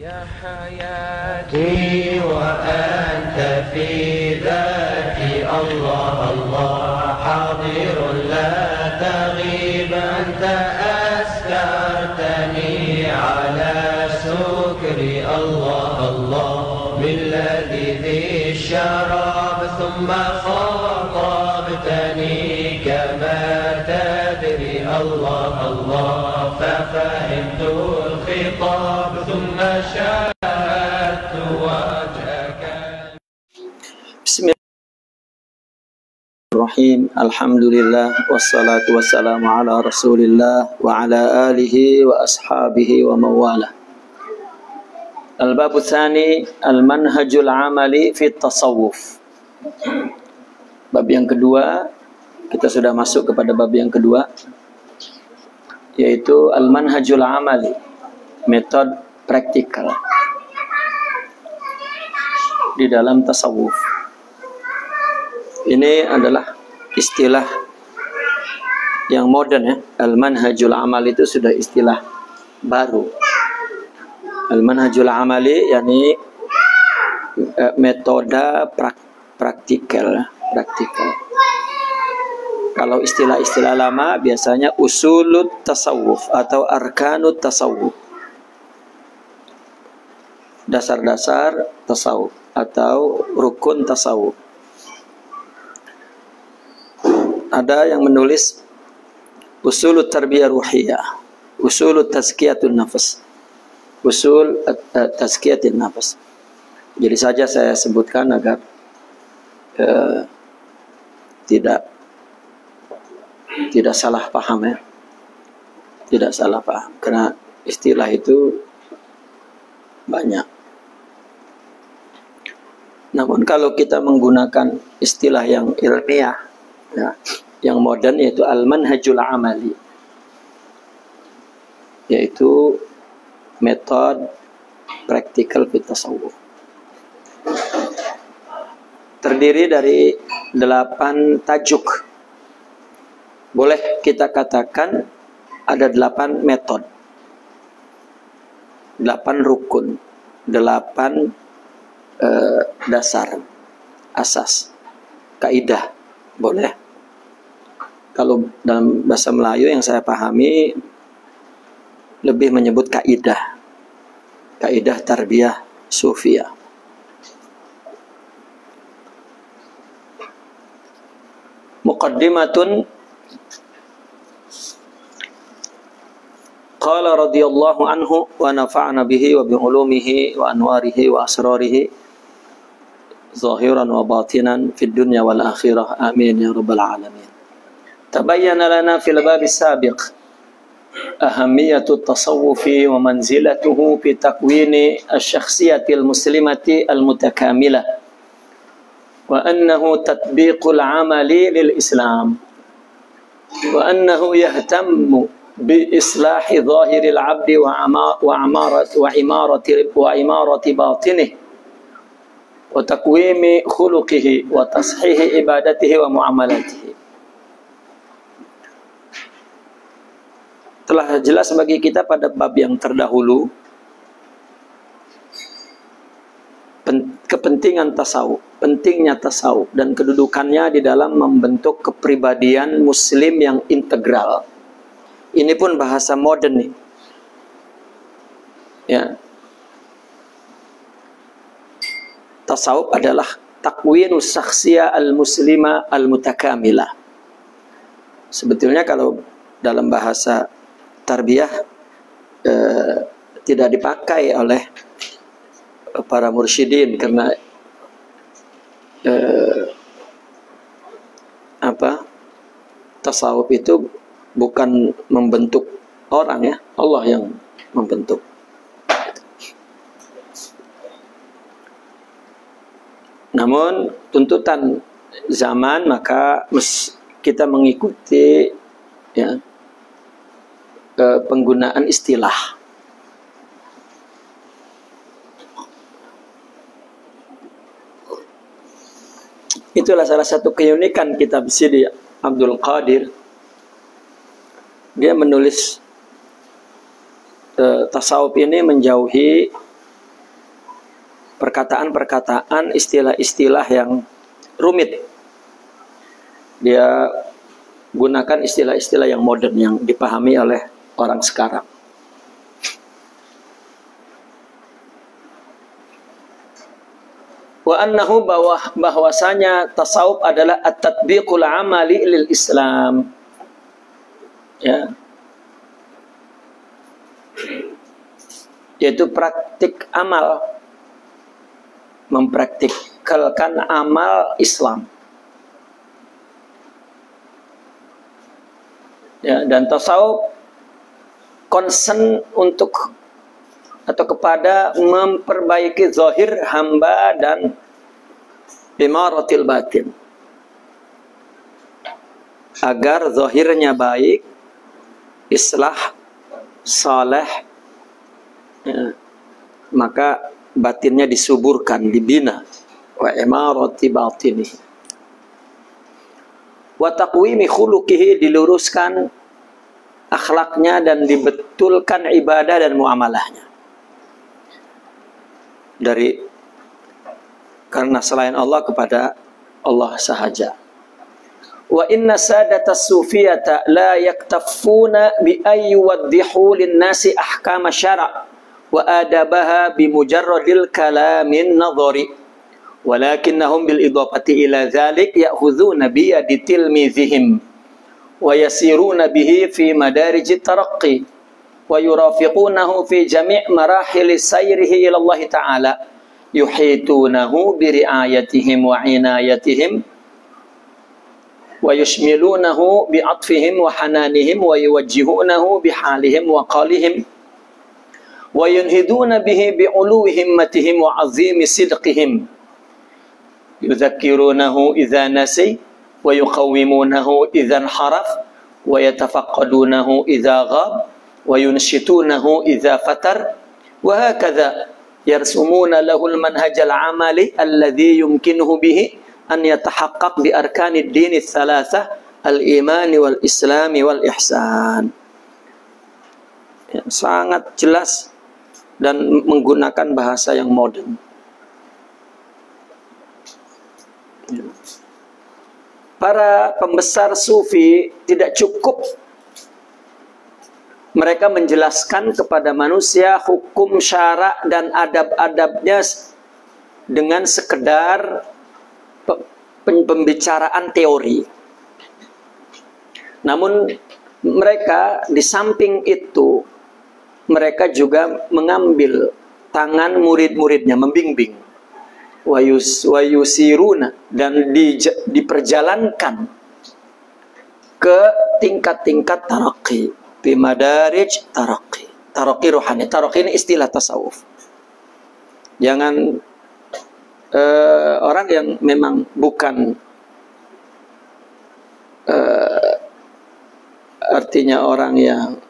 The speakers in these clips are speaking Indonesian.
يا حياتي وأنت في ذاتي الله الله حاضر لا تغيب أنت أسكرتني على سكري الله الله بالذي ذي الشراب ثم خاطبتني كما تدري الله الله ففهمت الخطاب ثم شاهدت وجهك. بسم الله الرحمن الرحيم. الحمد لله والصلاة والسلام على رسول الله وعلى آله وأصحابه ومن والاه. Al-bab tsani al-manhajul amali fi tasawuf. Bab yang kedua, kita sudah masuk kepada bab yang kedua, yaitu al-manhajul amali, metode praktikal di dalam tasawuf. Ini adalah istilah yang modern ya. Al-manhajul amali itu sudah istilah baru. Al-manhajul amali yakni metode praktikal. Kalau istilah-istilah lama biasanya usulut tasawuf atau arkanut tasawuf. Dasar-dasar tasawuf atau rukun tasawuf. Ada yang menulis usulut tarbiyah ruhiyah, usulut tazkiyatun nafas, usul tazkiyatun nafas. Jadi saja saya sebutkan agar tidak salah paham ya. Tidak salah paham karena istilah itu banyak. Namun kalau kita menggunakan istilah yang ilmiah ya, yang modern yaitu al-manhajul amali, yaitu metode praktikal fit tasawuf. Terdiri dari 8 tajuk. Boleh kita katakan ada 8 metode, 8 rukun, 8 dasar, asas, kaidah. Boleh. Kalau dalam bahasa Melayu yang saya pahami lebih menyebut kaidah. Kaidah tarbiyah sufiyah. Muqaddimatun. Qala radhiyallahu anhu wa nafa'na bihi wa bi ulumihi wa anwarihi wa asrarihi zahiran wa batinan fid dunya wal akhirah. Amin ya rabbal alamin. Tabayyana lana fil bab as-sabiq ahamiyatu at-tasawwufi wa manzilatuhu fi takwini asy-syakhsiyati al-muslimati al-mutakamilah wa annahu tatbiqul amali lil Islam wa annahu yahtammu bi islahi zahiril 'abdi wa imarati batinihi wa takwimi khuluqihi wa tashihi ibadatihi wa muamalatihi. Telah jelas bagi kita pada bab yang terdahulu kepentingan tasawuf, pentingnya tasawuf dan kedudukannya di dalam membentuk kepribadian muslim yang integral. Ini pun bahasa modern nih. Ya. Tasawuf adalah takwinus syakhsiyah al-muslimah al-mutakamilah. Sebetulnya kalau dalam bahasa tarbiyah tidak dipakai oleh para mursyidin karena tasawuf itu bukan membentuk orang ya, Allah yang membentuk. Namun tuntutan zaman maka kita mengikuti ya penggunaan istilah. Itulah salah satu keunikan kitab Sidi Abdul Qadir. Dia menulis tasawuf ini menjauhi perkataan-perkataan, istilah-istilah yang rumit. Dia gunakan istilah-istilah yang modern yang dipahami oleh orang sekarang. Wa annahu bahwasanya tasawuf adalah at-tatbiqul amali lil Islam. Ya. Yaitu praktik amal, mempraktikalkan amal Islam. Ya, dan tasawuf concern untuk atau kepada memperbaiki zahir hamba dan imaratil batin, agar zahirnya baik, islah, saleh, ya, maka batinnya disuburkan, dibina. Wa imarati batini wa taqwimi khuluqihi, diluruskan akhlaknya dan dibetulkan ibadah dan muamalahnya. Karena selain Allah kepada Allah sahaja. Wa inna sadata sufiyata la yaktafuna bi ayyuwaddihu lin-nasi ahkama syara' wa adabaha bi mujarradil kalamin nadhari. Walakinnahum bil idafati ila dzalik ya'khudhuna bi yadi tilmizihim wa yasiruna bihi fi madarijit taraqqi wa yurafiqunahu fi jami' marahil sayrihi ila Allah ta'ala yuhitunahu bi ri'ayatihim wa inayatihim wa yushmilunahu bi atfihim wa hananihim wa yuwajjihunahu bi halihim wa qalihim wa yunhiduna bihi bi uluwi himmatihim wa azimi sidqihim yudzakirunahu idza nasi wa yuqawwimunahu idza haraf wa yatafaqadunahu idza ghab wa yunshitunahu idza fatar wa hakadha yarsumuna lahu al-manhaj al-amali alladhi yumkinuhu bihi an yatahaqqaq bi arkanid din ats-tsalatsah al-iman wal islam wal ihsan. Ya, sangat jelas dan menggunakan bahasa yang modern. Para pembesar sufi tidak cukup mereka menjelaskan kepada manusia hukum syara dan adab-adabnya dengan sekedar pembicaraan teori. Namun mereka di samping itu mereka juga mengambil tangan murid-muridnya, membimbing. Wayusiruna, dan diperjalankan ke tingkat-tingkat taraqi, bimadarij taraqi, taraqi rohani. Taraqi ini istilah tasawuf. Jangan orang yang memang bukan artinya orang yang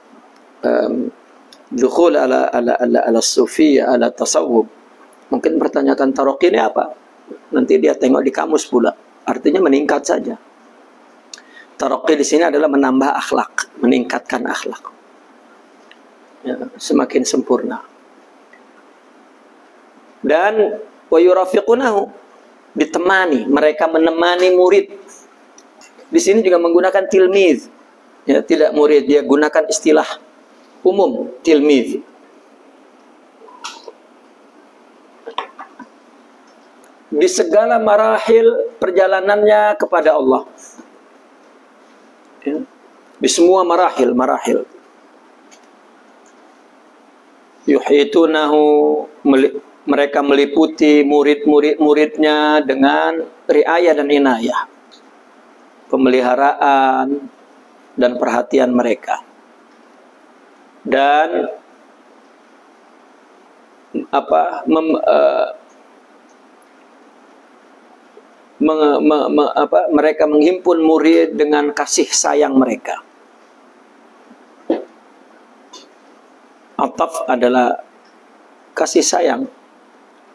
dukhul ala sufiyah, ala tasawuf, mungkin pertanyakan taraqi ini apa? Nanti dia tengok di kamus pula. Artinya meningkat saja. Taraqi di sini adalah menambah akhlak, meningkatkan akhlak. Ya, semakin sempurna. Dan wa yurafiqunahu, ditemani, mereka menemani murid. Di sini juga menggunakan tilmiz. Ya, tidak murid, dia gunakan istilah umum tilmiz. Di segala marahil perjalanannya kepada Allah, ya, di semua marahil yuhitunahu, mereka meliputi muridnya dengan riayah dan inayah, pemeliharaan dan perhatian mereka, dan mereka menghimpun murid dengan kasih sayang mereka. Ataf adalah kasih sayang,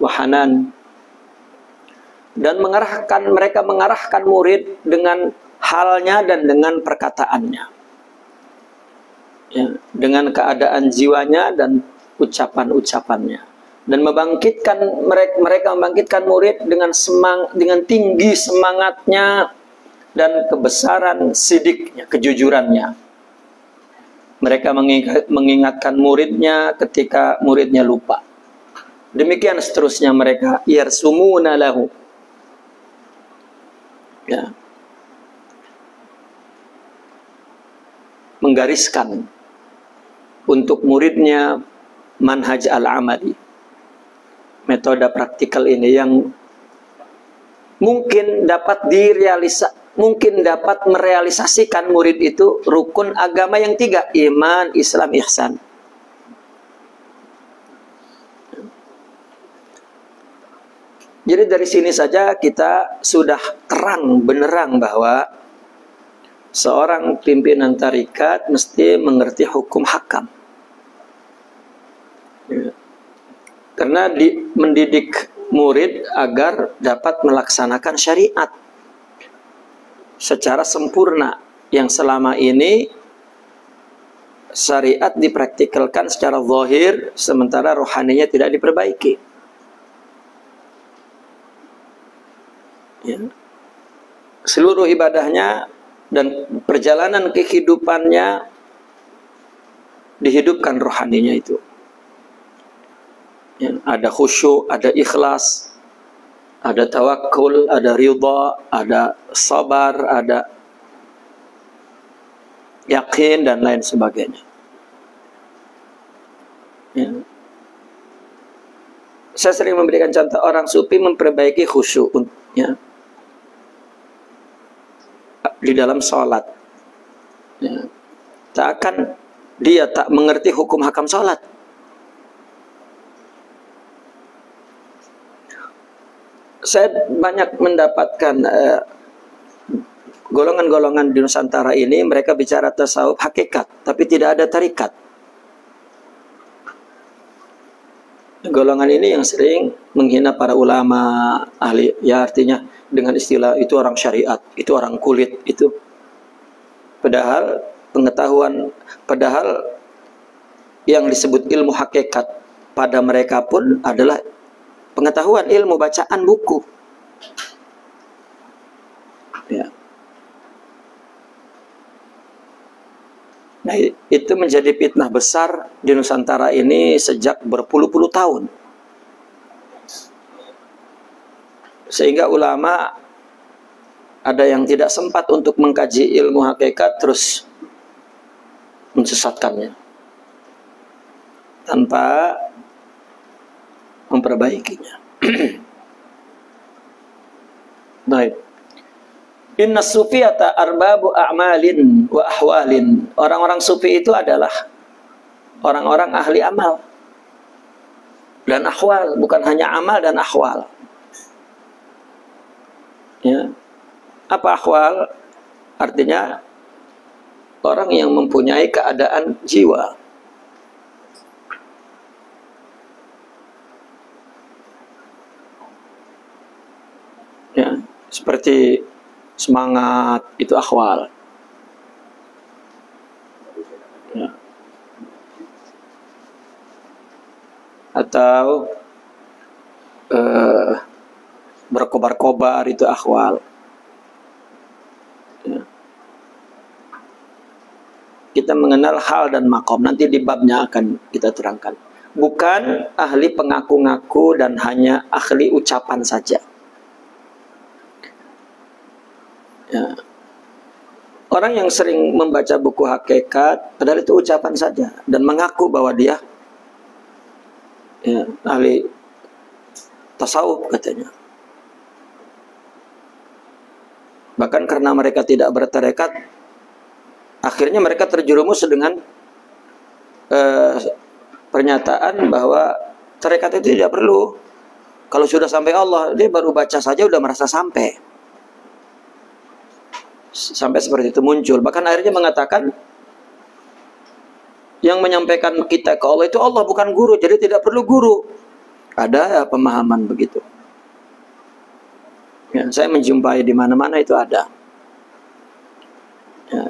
wahanan, dan mereka mengarahkan murid dengan halnya dan dengan perkataannya, ya, dengan keadaan jiwanya dan ucapan-ucapannya. dan membangkitkan mereka membangkitkan murid dengan tinggi semangatnya dan kebesaran sidiknya, kejujurannya. Mereka mengingatkan muridnya ketika muridnya lupa. Demikian seterusnya mereka yarsumuna lahu. Ya. Menggariskan untuk muridnya manhaj al-amali. Metode praktikal ini yang mungkin dapat merealisasikan murid itu rukun agama yang 3, iman, Islam, ihsan. Jadi dari sini saja kita sudah terang benerang bahwa seorang pimpinan tarikat mesti mengerti hukum hakam. Karena mendidik murid agar dapat melaksanakan syariat secara sempurna, yang selama ini syariat dipraktikalkan secara zahir sementara rohaninya tidak diperbaiki. Ya. Seluruh ibadahnya dan perjalanan kehidupannya dihidupkan rohaninya itu. Ya, ada khusyuk, ada ikhlas, ada tawakkul, ada ridha, ada sabar, ada yakin dan lain sebagainya. Ya. Saya sering memberikan contoh orang sufi memperbaiki khusyuk, ya, di dalam sholat. Ya. Seakan dia tak mengerti hukum hakam sholat. Saya banyak mendapatkan golongan-golongan di Nusantara ini, mereka bicara tasawuf hakikat, tapi tidak ada tarikat. Golongan ini yang sering menghina para ulama ahli, ya artinya dengan istilah itu orang syariat, itu orang kulit, itu. Padahal yang disebut ilmu hakikat pada mereka pun adalah pengetahuan ilmu bacaan buku. Ya. Nah, itu menjadi fitnah besar di Nusantara ini sejak berpuluh-puluh tahun. Sehingga ulama ada yang tidak sempat untuk mengkaji ilmu hakikat terus mensesatkannya tanpa memperbaikinya. Baik. Inna sufiyata arbabu a'malin wa ahwalin. Orang-orang sufi itu adalah orang-orang ahli amal dan ahwal, bukan hanya amal dan ahwal. Ya. Apa ahwal? Artinya orang yang mempunyai keadaan jiwa. Ya, seperti semangat, itu ahwal. Ya. Atau berkobar-kobar, itu ahwal. Ya. Kita mengenal hal dan makom, nanti di babnya akan kita terangkan. Bukan ahli pengaku-ngaku dan hanya ahli ucapan saja. Ya. Orang yang sering membaca buku hakikat, padahal itu ucapan saja, dan mengaku bahwa dia ya, ahli tasawuf katanya. Bahkan karena mereka tidak bertarekat, akhirnya mereka terjerumus dengan pernyataan bahwa tarekat itu tidak perlu. Kalau sudah sampai Allah, dia baru baca saja udah merasa sampai. Sampai seperti itu muncul. Bahkan akhirnya mengatakan yang menyampaikan kita ke Allah itu Allah, bukan guru, jadi tidak perlu guru. Ada pemahaman begitu. Ya, saya menjumpai di mana-mana itu ada. Ya,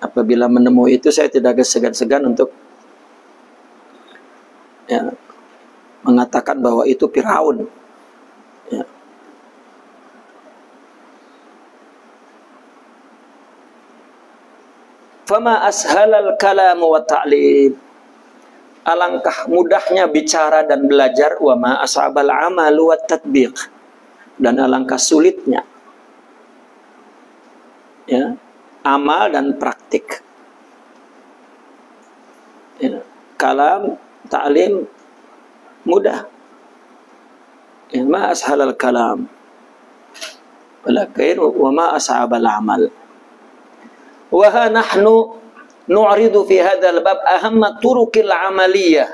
apabila menemui itu saya tidak segan-segan untuk ya, mengatakan bahwa itu Firaun. Ya. Fama ashalal kalam wa ta'lim. Alangkah mudahnya bicara dan belajar, wa ma as'abal amal wa tatbiq. Dan alangkah sulitnya ya, amal dan praktik. Ya. Kalam, ta'lim mudah. Ya, ma ashalal kalam. Walakin wa ma as'abal amal. Wa nahnu nu'ridu fi hadzal bab ahamma turuqil amaliyah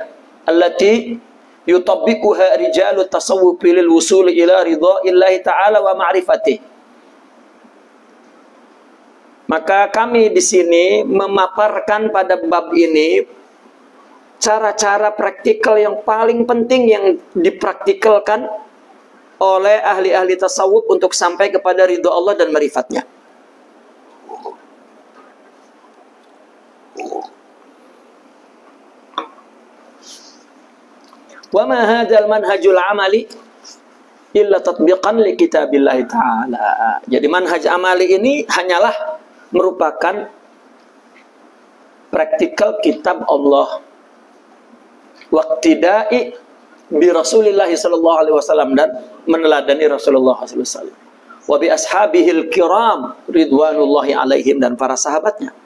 allati yutabbiquha rijalut tasawwuf lil wusul ila ridha'illahi ta'ala wa ma'rifatih. Maka kami di sini memaparkan pada bab ini cara-cara praktikal yang paling penting yang dipraktikalkan oleh ahli-ahli tasawuf untuk sampai kepada ridha Allah dan ma'rifatnya. Wa ma hadzal manhajul amali illa tatbiqan li kitabillah ta'ala. Jadi manhaj amali ini hanyalah merupakan praktikal kitab Allah. Waqtida'i bi Rasulillah sallallahu alaihi wasallam, dan meneladani Rasulullah sallallahu alaihi wasallam. Wa bi ashabihil kiram ridwanullahi alaihim, dan para sahabatnya.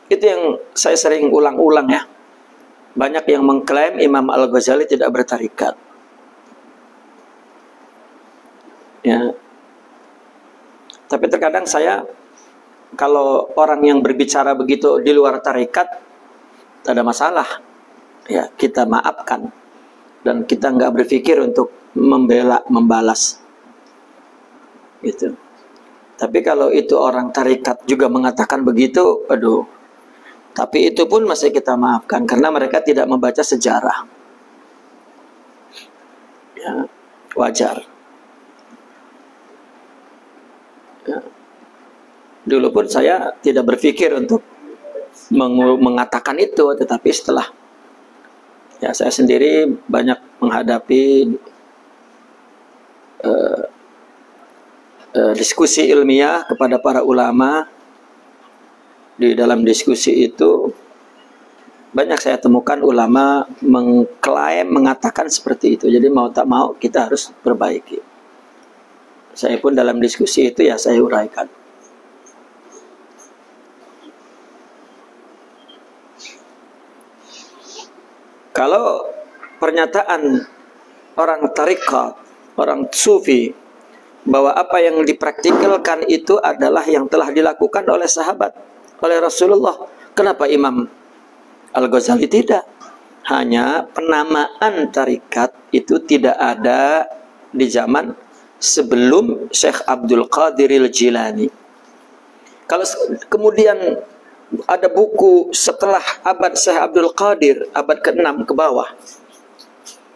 Itu yang saya sering ulang-ulang ya. Banyak yang mengklaim Imam Al-Ghazali tidak bertarikat. Ya. Tapi terkadang saya, kalau orang yang berbicara begitu di luar tarikat, tidak ada masalah. Ya, kita maafkan. Dan kita nggak berpikir untuk membela, membalas. Gitu. Tapi kalau itu orang tarikat juga mengatakan begitu, aduh. Tapi itu pun masih kita maafkan karena mereka tidak membaca sejarah. Ya, wajar. Ya. Dulu pun saya tidak berpikir untuk mengatakan itu, tetapi setelah ya saya sendiri banyak menghadapi diskusi ilmiah kepada para ulama. Di dalam diskusi itu banyak saya temukan ulama mengklaim, mengatakan seperti itu. Jadi mau tak mau kita harus perbaiki. Saya pun dalam diskusi itu ya saya uraikan. Kalau pernyataan orang tariqat, orang sufi, bahwa apa yang dipraktikalkan itu adalah yang telah dilakukan oleh sahabat, oleh Rasulullah. Kenapa Imam Al-Ghazali tidak? Hanya penamaan tarikat itu tidak ada di zaman sebelum Syekh Abdul Qadir Al-Jilani. Kalau kemudian ada buku setelah abad Syekh Abdul Qadir, abad ke-6 ke bawah,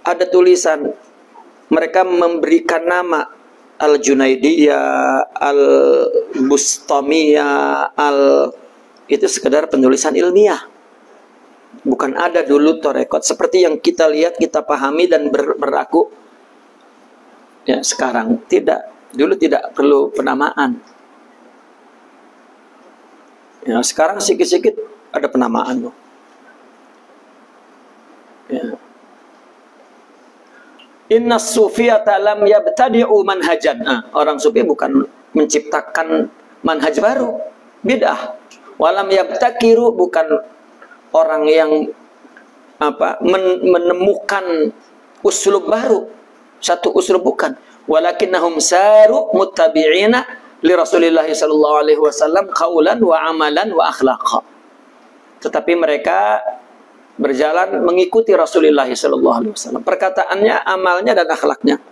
ada tulisan mereka memberikan nama Al-Junaidiyah, Al-Bustamiyah, itu sekedar penulisan ilmiah. Bukan ada dulu torekot seperti yang kita lihat, kita pahami dan berlaku ya sekarang. Tidak, dulu tidak perlu penamaan. Ya, sekarang sikit-sikit ada penamaan loh. Ya. Inna sufiyata lam yabtadi'u manhajan. Orang sufi bukan menciptakan manhaj baru, bid'ah. Walam yabtakiru, bukan orang yang menemukan uslub baru, satu uslub bukan. Walakinnahum saru muttabi'ina li Rasulillah sallallahu alaihi wasallam qaulan wa amalan wa akhlaqa. Tetapi mereka berjalan mengikuti Rasulullah sallallahu alaihi wasallam, perkataannya, amalnya dan akhlaknya.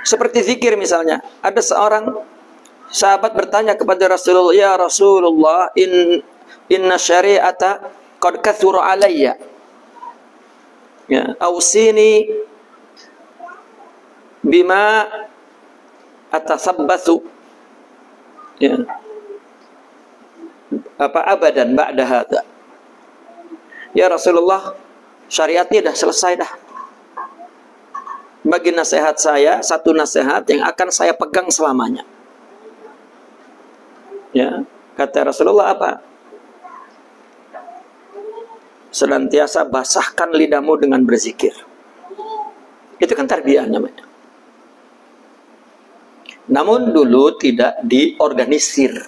Seperti zikir misalnya, ada seorang sahabat bertanya kepada Rasulullah, "Ya Rasulullah, inna syari'ata qad kathura alayya. Ya, ausini bima atasabbathu." Ya. abadan ba'da hadza. Ya Rasulullah, syariatnya dah selesai dah. Bagi nasihat saya, satu nasihat yang akan saya pegang selamanya. Ya, kata Rasulullah apa? Senantiasa basahkan lidahmu dengan berzikir. Itu kan tarbiyah namanya. Namun dulu tidak diorganisir,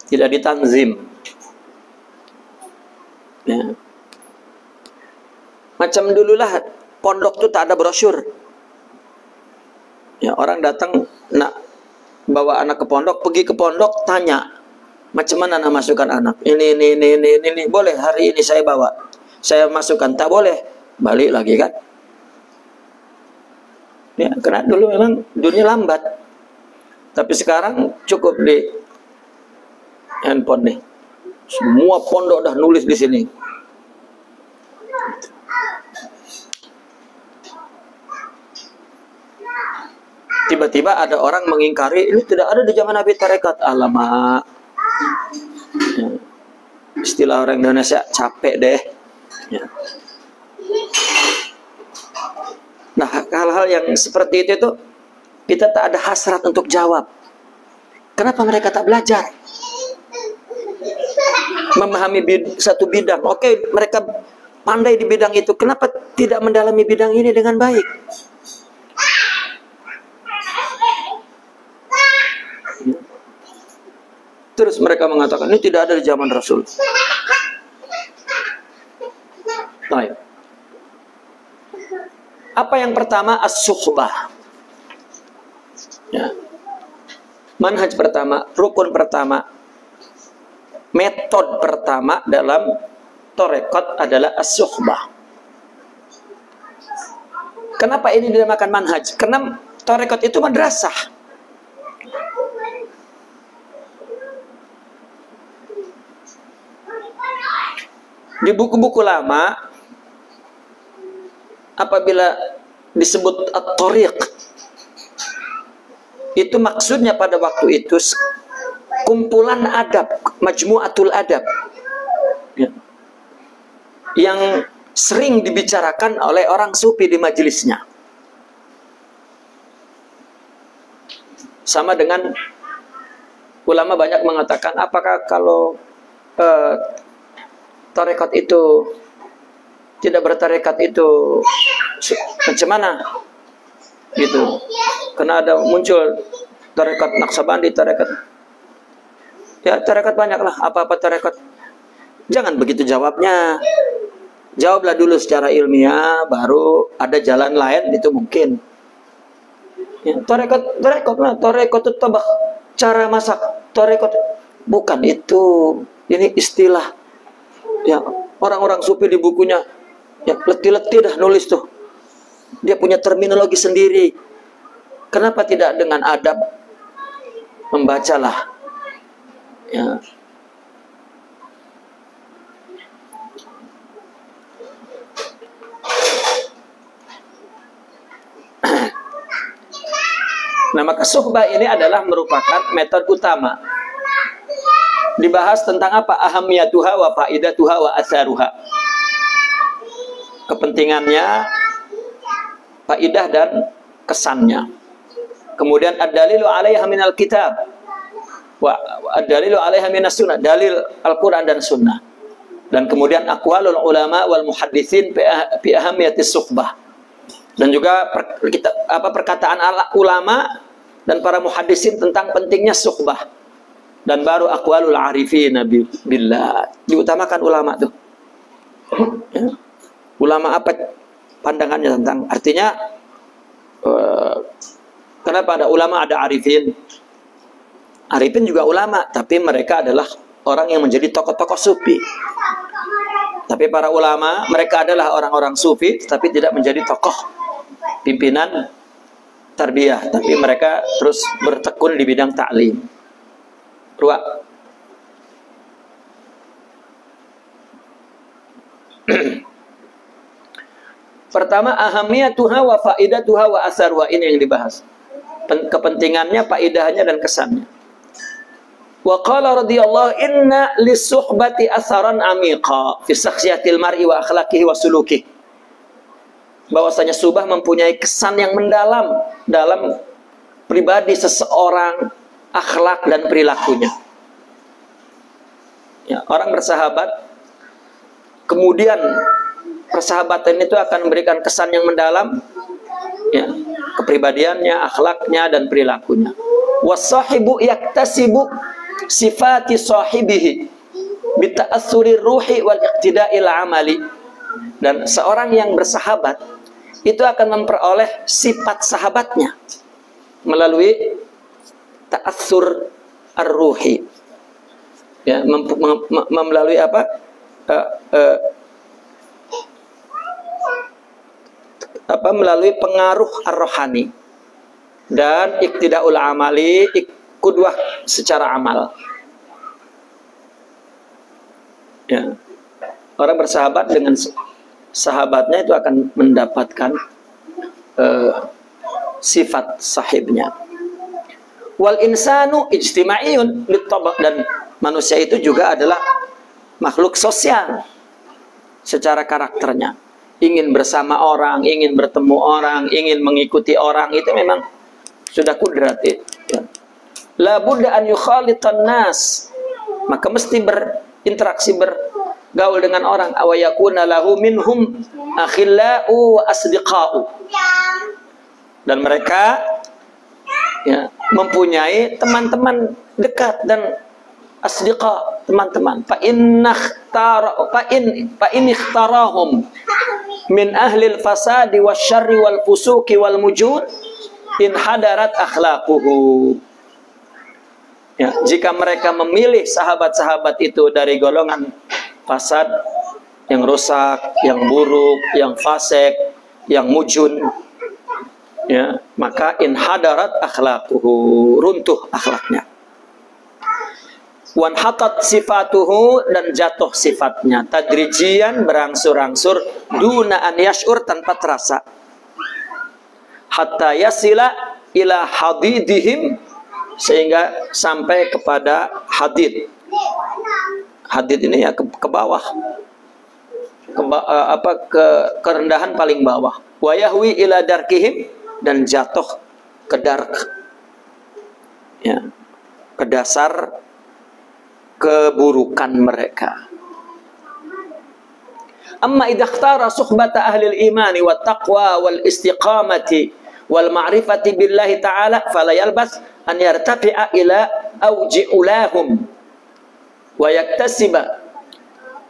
tidak ditanzim. Ya. Macam dululah pondok itu tak ada brosur. Ya, orang datang nak bawa anak ke pondok, pergi ke pondok tanya, macam mana nak masukkan anak? Ini boleh hari ini saya bawa, saya masukkan, tak boleh, balik lagi kan? Ya, karena dulu memang dunia lambat. Tapi sekarang cukup di handphone nih. Semua pondok dah nulis di sini. Tiba-tiba ada orang mengingkari, ini tidak ada di zaman Nabi tarekat. Alamak. Ya. Istilah orang Indonesia, capek deh. Ya. Nah, hal-hal yang seperti itu kita tak ada hasrat untuk jawab. Kenapa mereka tak belajar? Memahami satu bidang. Oke, mereka pandai di bidang itu. Kenapa tidak mendalami bidang ini dengan baik? Terus mereka mengatakan, ini tidak ada di zaman Rasul. Baik. Apa yang pertama? As-suhbah. Ya. Manhaj pertama, rukun pertama, metode pertama dalam tarekat adalah as-suhbah. Kenapa ini dinamakan manhaj? Karena tarekat itu madrasah. Di buku-buku lama, apabila disebut at-tariq, itu maksudnya pada waktu itu kumpulan adab, majmu'atul adab, ya, yang sering dibicarakan oleh orang sufi di majelisnya. Sama dengan ulama banyak mengatakan, apakah kalau tarekat itu tidak bertarekat itu macam mana? Gitu. Karena ada muncul tarekat Naqsabandi, tarekat, ya tarekat banyaklah, apa-apa tarekat. Jangan begitu jawabnya. Jawablah dulu secara ilmiah, baru ada jalan lain itu mungkin. Ya, tarekat itu tabah, cara masak, tarekat bukan itu. Ini istilah. Ya, orang-orang sufi di bukunya ya letih-letih dah nulis tuh. Dia punya terminologi sendiri. Kenapa tidak dengan adab? Membacalah. Ya. Nah, maka suhbah ini adalah merupakan metode utama. Dibahas tentang apa? Ahamiyatuha wa faidatuha wa atharuha. Kepentingannya, faidah dan kesannya. Kemudian ad-dalilu 'alaiha minal kitab wa ad-dalilu 'alaiha minas sunnah, dalil Al-Qur'an dan sunnah. Dan kemudian aqwalul ulama wal muhadditsin fi ahamiyatis suhbah. Dan juga perkataan ulama dan para muhaddisin tentang pentingnya suhbah. Dan baru aqwalul arifin billah. Diutamakan ulama tuh. Ya. Ulama apa pandangannya tentang, artinya kenapa ada ulama, ada arifin? Arifin juga ulama, tapi mereka adalah orang yang menjadi tokoh-tokoh sufi. Tapi para ulama, mereka adalah orang-orang sufi, tapi tidak menjadi tokoh pimpinan tarbiyah, tapi mereka terus bertekun di bidang ta'lim. Dua. Pertama, ahamiyatuha wa faidatuha wa asarwa, ini yang dibahas. Kepentingannya, faidahnya dan kesannya. Wa qala radhiyallahu inna lisuhbati atharan amiqa fi shakhsiyatil mar'i wa akhlaqihi wa sulukihi. Bahwasanya suhbah mempunyai kesan yang mendalam dalam pribadi seseorang, akhlak dan perilakunya. Ya, orang bersahabat, kemudian persahabatan itu akan memberikan kesan yang mendalam, ya, kepribadiannya, akhlaknya dan perilakunya. Wasahibu yaktasibu sifati sahibihi bita'assuri ruhi wal iqtida'il amali. Dan seorang yang bersahabat itu akan memperoleh sifat sahabatnya melalui ta'assur ar-ruhi, ya, melalui apa, melalui pengaruh ar-rohani dan iqtida'ul amali, kudwah secara amal. Ya. Orang bersahabat dengan sahabatnya itu akan mendapatkan sifat sahibnya. Wal insanu ijtima'iyun littaba', dan manusia itu juga adalah makhluk sosial secara karakternya. Ingin bersama orang, ingin bertemu orang, ingin mengikuti orang, itu memang sudah kudrat itu. Ya. La budda an yukhalitan nas, maka mesti berinteraksi, bergaul dengan orang. Aw yakuna lahu minhum akhillau wa asdiqau, dan mereka, ya, mempunyai teman-teman dekat dan asdiqa, teman-teman. Fa in ikhtarahum min ahli al-fasadi wasyarri wal fusuki wal mujud in hadarat akhlaquhu. Ya, jika mereka memilih sahabat-sahabat itu dari golongan fasad, yang rusak, yang buruk, yang fasik, yang mujun, ya, maka in hadarat akhlaquhu, runtuh akhlaknya. Wan hatat sifatuhu, dan jatuh sifatnya, tadrijian, berangsur-angsur, duna an yash'ur, tanpa terasa, hatta yasila ila hadidihim, sehingga sampai kepada hadid. Hadid ini ya ke bawah, kerendahan paling bawah. Wa yahwi ila darkihim, dan jatuh ke dark, ya, ke dasar keburukan mereka. Amma idza ikhtara suhbata ahli al-imani wat taqwa wal istiqamati wal ma'rifati billahi ta'ala fala yalbas an yartafi'a ila awji ulahum wa yaktasiba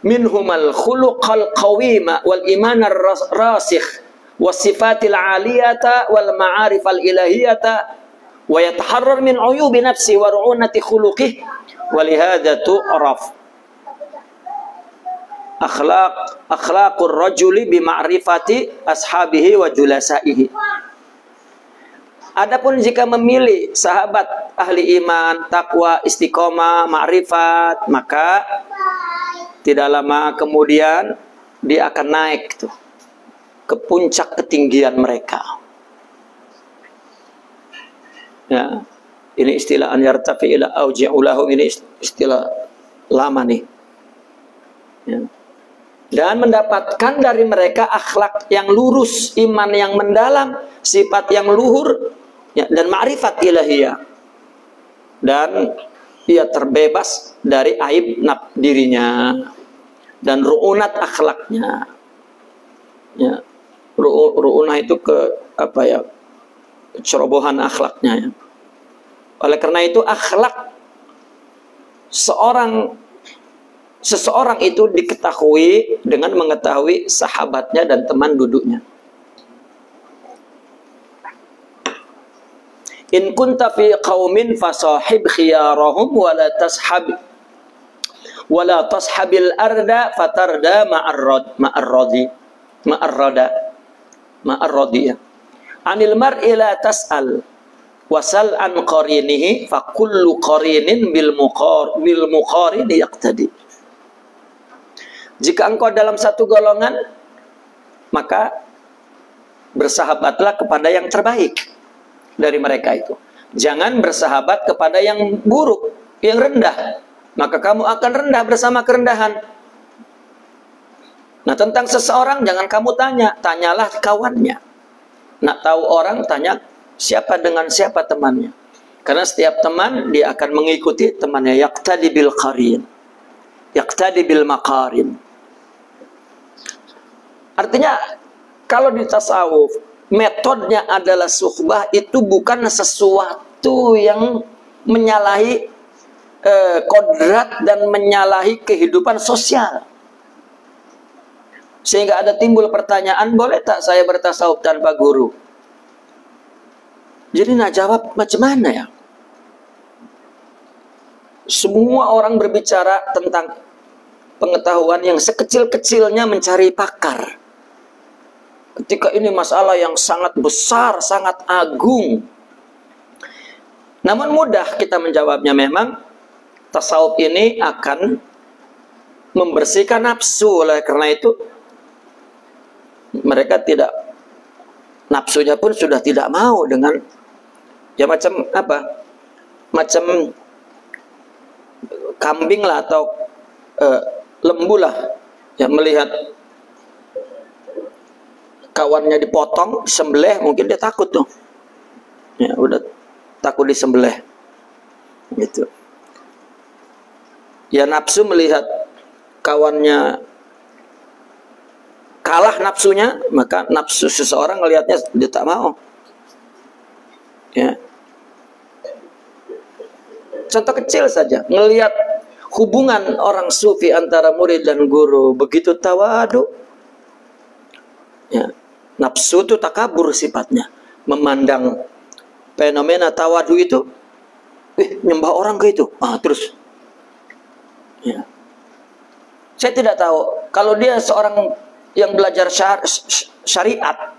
minhum al-khuluqal qawima wal iman ar-rasikh was sifatil 'aliyata wal ma'arif al-ilahiyata wa yataharrar min 'uyubi nafsi wa ru'unati khuluqihi wa lihadza tu'raf akhlaqur rajuli bi ma'rifati ashabihi wa julasaihi. Adapun jika memilih sahabat ahli iman, takwa, istiqomah, ma'rifat, maka tidak lama kemudian dia akan naik tuh ke puncak ketinggian mereka. Ya, ini istilah an yartafi ila auji'ulahum, ini istilah lama nih. Ya. Dan mendapatkan dari mereka akhlak yang lurus, iman yang mendalam, sifat yang luhur, ya, dan ma'rifat ilahiyah, dan ia terbebas dari aib dirinya dan ru'unat akhlaknya. Ya, ru'unah itu kecerobohan akhlaknya. Ya. Oleh karena itu akhlak seseorang itu diketahui dengan mengetahui sahabatnya dan teman duduknya. In kunta fi qaumin fasahib khiyarahum wala tashabil arda fatarda ma'arradi. Anil mar'i la tas'al wasal an qarinihi fa kullu qarinin bil muqarini yaqtadi. Jika engkau dalam satu golongan, maka bersahabatlah kepada yang terbaik dari mereka itu. Jangan bersahabat kepada yang buruk, yang rendah, maka kamu akan rendah bersama kerendahan. Nah, tentang seseorang jangan kamu tanya, tanyalah kawannya. Nak tahu orang, tanya siapa dengan siapa temannya. Karena setiap teman dia akan mengikuti temannya. Yaqtadi bil qarin, yaqtadi bil maqarin. Artinya kalau di tasawuf metodenya adalah suhbah, itu bukan sesuatu yang menyalahi kodrat dan menyalahi kehidupan sosial. Sehingga ada timbul pertanyaan, boleh tak saya bertasawuf tanpa guru? Jadi nak jawab macam mana ya? Semua orang berbicara tentang pengetahuan yang sekecil-kecilnya mencari pakar. Ketika ini masalah yang sangat besar, sangat agung. Namun mudah kita menjawabnya. Memang tasawuf ini akan membersihkan nafsu. Oleh karena itu mereka tidak, nafsunya pun sudah tidak mau dengan ya macam apa, macam kambing lah atau lembu lah, ya melihat kawannya dipotong, disembelih, mungkin dia takut tuh, ya udah takut disembelih gitu. Ya nafsu melihat kawannya kalah nafsunya, maka nafsu seseorang melihatnya dia tak mau. Ya. Contoh kecil saja, melihat hubungan orang sufi antara murid dan guru begitu tawadu. Ya. Nafsu itu takabur sifatnya, memandang fenomena tawadu itu, nyembah orang ke itu, terus. Ya. Saya tidak tahu kalau dia seorang yang belajar syariat,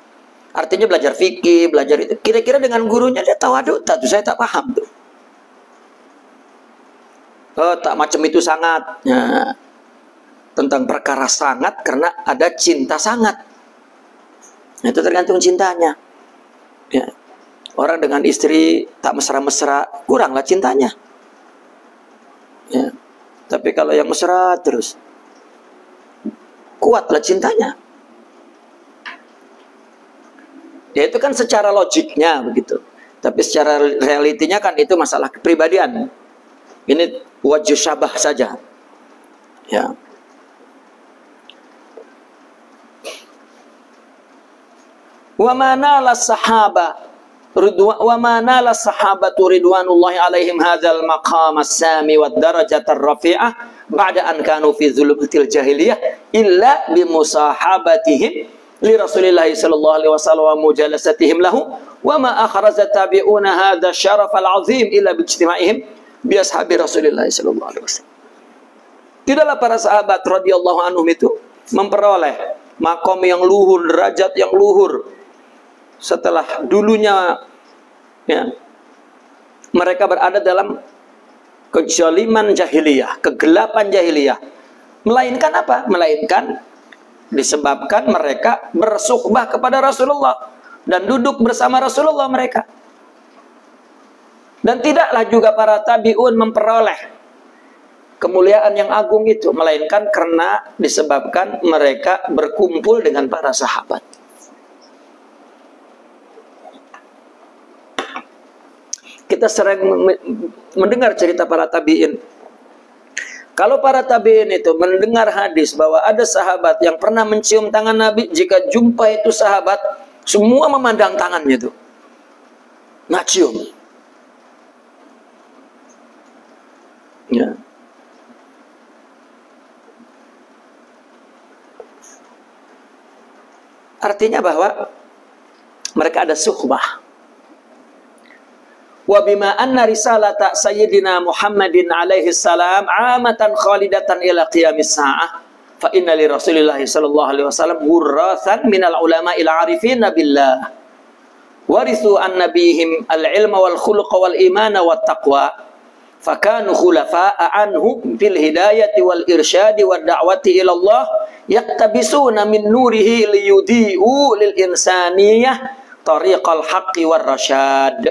artinya belajar fikih, belajar itu, kira-kira dengan gurunya dia tawadu tak? Saya tak paham tuh. Oh, tak macam itu sangat. Ya. Tentang perkara sangat karena ada cinta sangat. Nah, itu tergantung cintanya. Ya. Orang dengan istri tak mesra-mesra, kuranglah cintanya. Ya. Tapi kalau yang mesra terus, kuatlah cintanya. Ya itu kan secara logiknya begitu. Tapi secara realitinya kan itu masalah kepribadian. Ini wajh syabah saja. Ya. Wa manala sahabatu ridwanullahi alaihim hadzal maqam as-sami wad darajatar rafi'ah ba'da an kanu fi dzulumatil jahiliyah illa bi musahabatihim li Rasulillah sallallahu alaihi wasallam wa mujalasatihim lahu wa ma akhraja tabi'una hadza syaraf al-azim illa bi ijtima'ihim bi ashabi Rasulillah sallallahu alaihi wasallam. Tidaklah para sahabat radhiyallahu anhum itu memperoleh makom yang luhur, derajat yang luhur setelah dulunya ya, mereka berada dalam kezaliman jahiliyah, kegelapan jahiliyah. Melainkan apa? Melainkan disebabkan mereka bersuhbah kepada Rasulullah dan duduk bersama Rasulullah mereka. Dan tidaklah juga para tabi'un memperoleh kemuliaan yang agung itu, melainkan karena disebabkan mereka berkumpul dengan para sahabat. Kita sering mendengar cerita para tabi'in. Kalau para tabi'in itu mendengar hadis bahwa ada sahabat yang pernah mencium tangan Nabi, jika jumpa itu sahabat, semua memandang tangannya itu, nggak cium. Ya. Artinya bahwa mereka ada suhbah. Wa bima anna risalata sayyidina Muhammadin alaihi salam amatan khalidatan ila qiyamis sa'ah fa inna li Rasulillah sallallahu alaihi wasallam wurrathan minal ulama ila arifin billah warithu an nabihim al ilma wal khuluq wal imana wat taqwa fakanu khulafa'a anhu fil hidayati wal irsyadi wad da'wati ila Allah yaktabisuna min nurihi liyudi'u lil insaniyah tariqal haqqi war rasyad.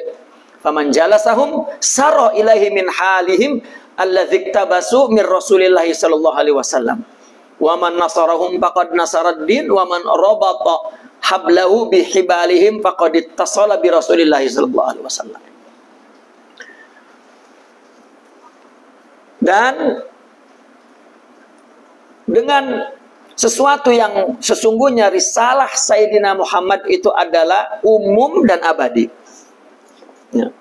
Faman jalasahum sara ilaihi min halihim alladzi iktabasu min Rasulillah sallallahu alaihi wasallam. Wa man nasarahum faqad nasaraddin wa man rabata hablahu bihibalihim faqad ittasala bi Rasulillah sallallahu alaihi wasallam. Dan dengan sesuatu yang sesungguhnya risalah Sayyidina Muhammad itu adalah umum dan abadi. Ya.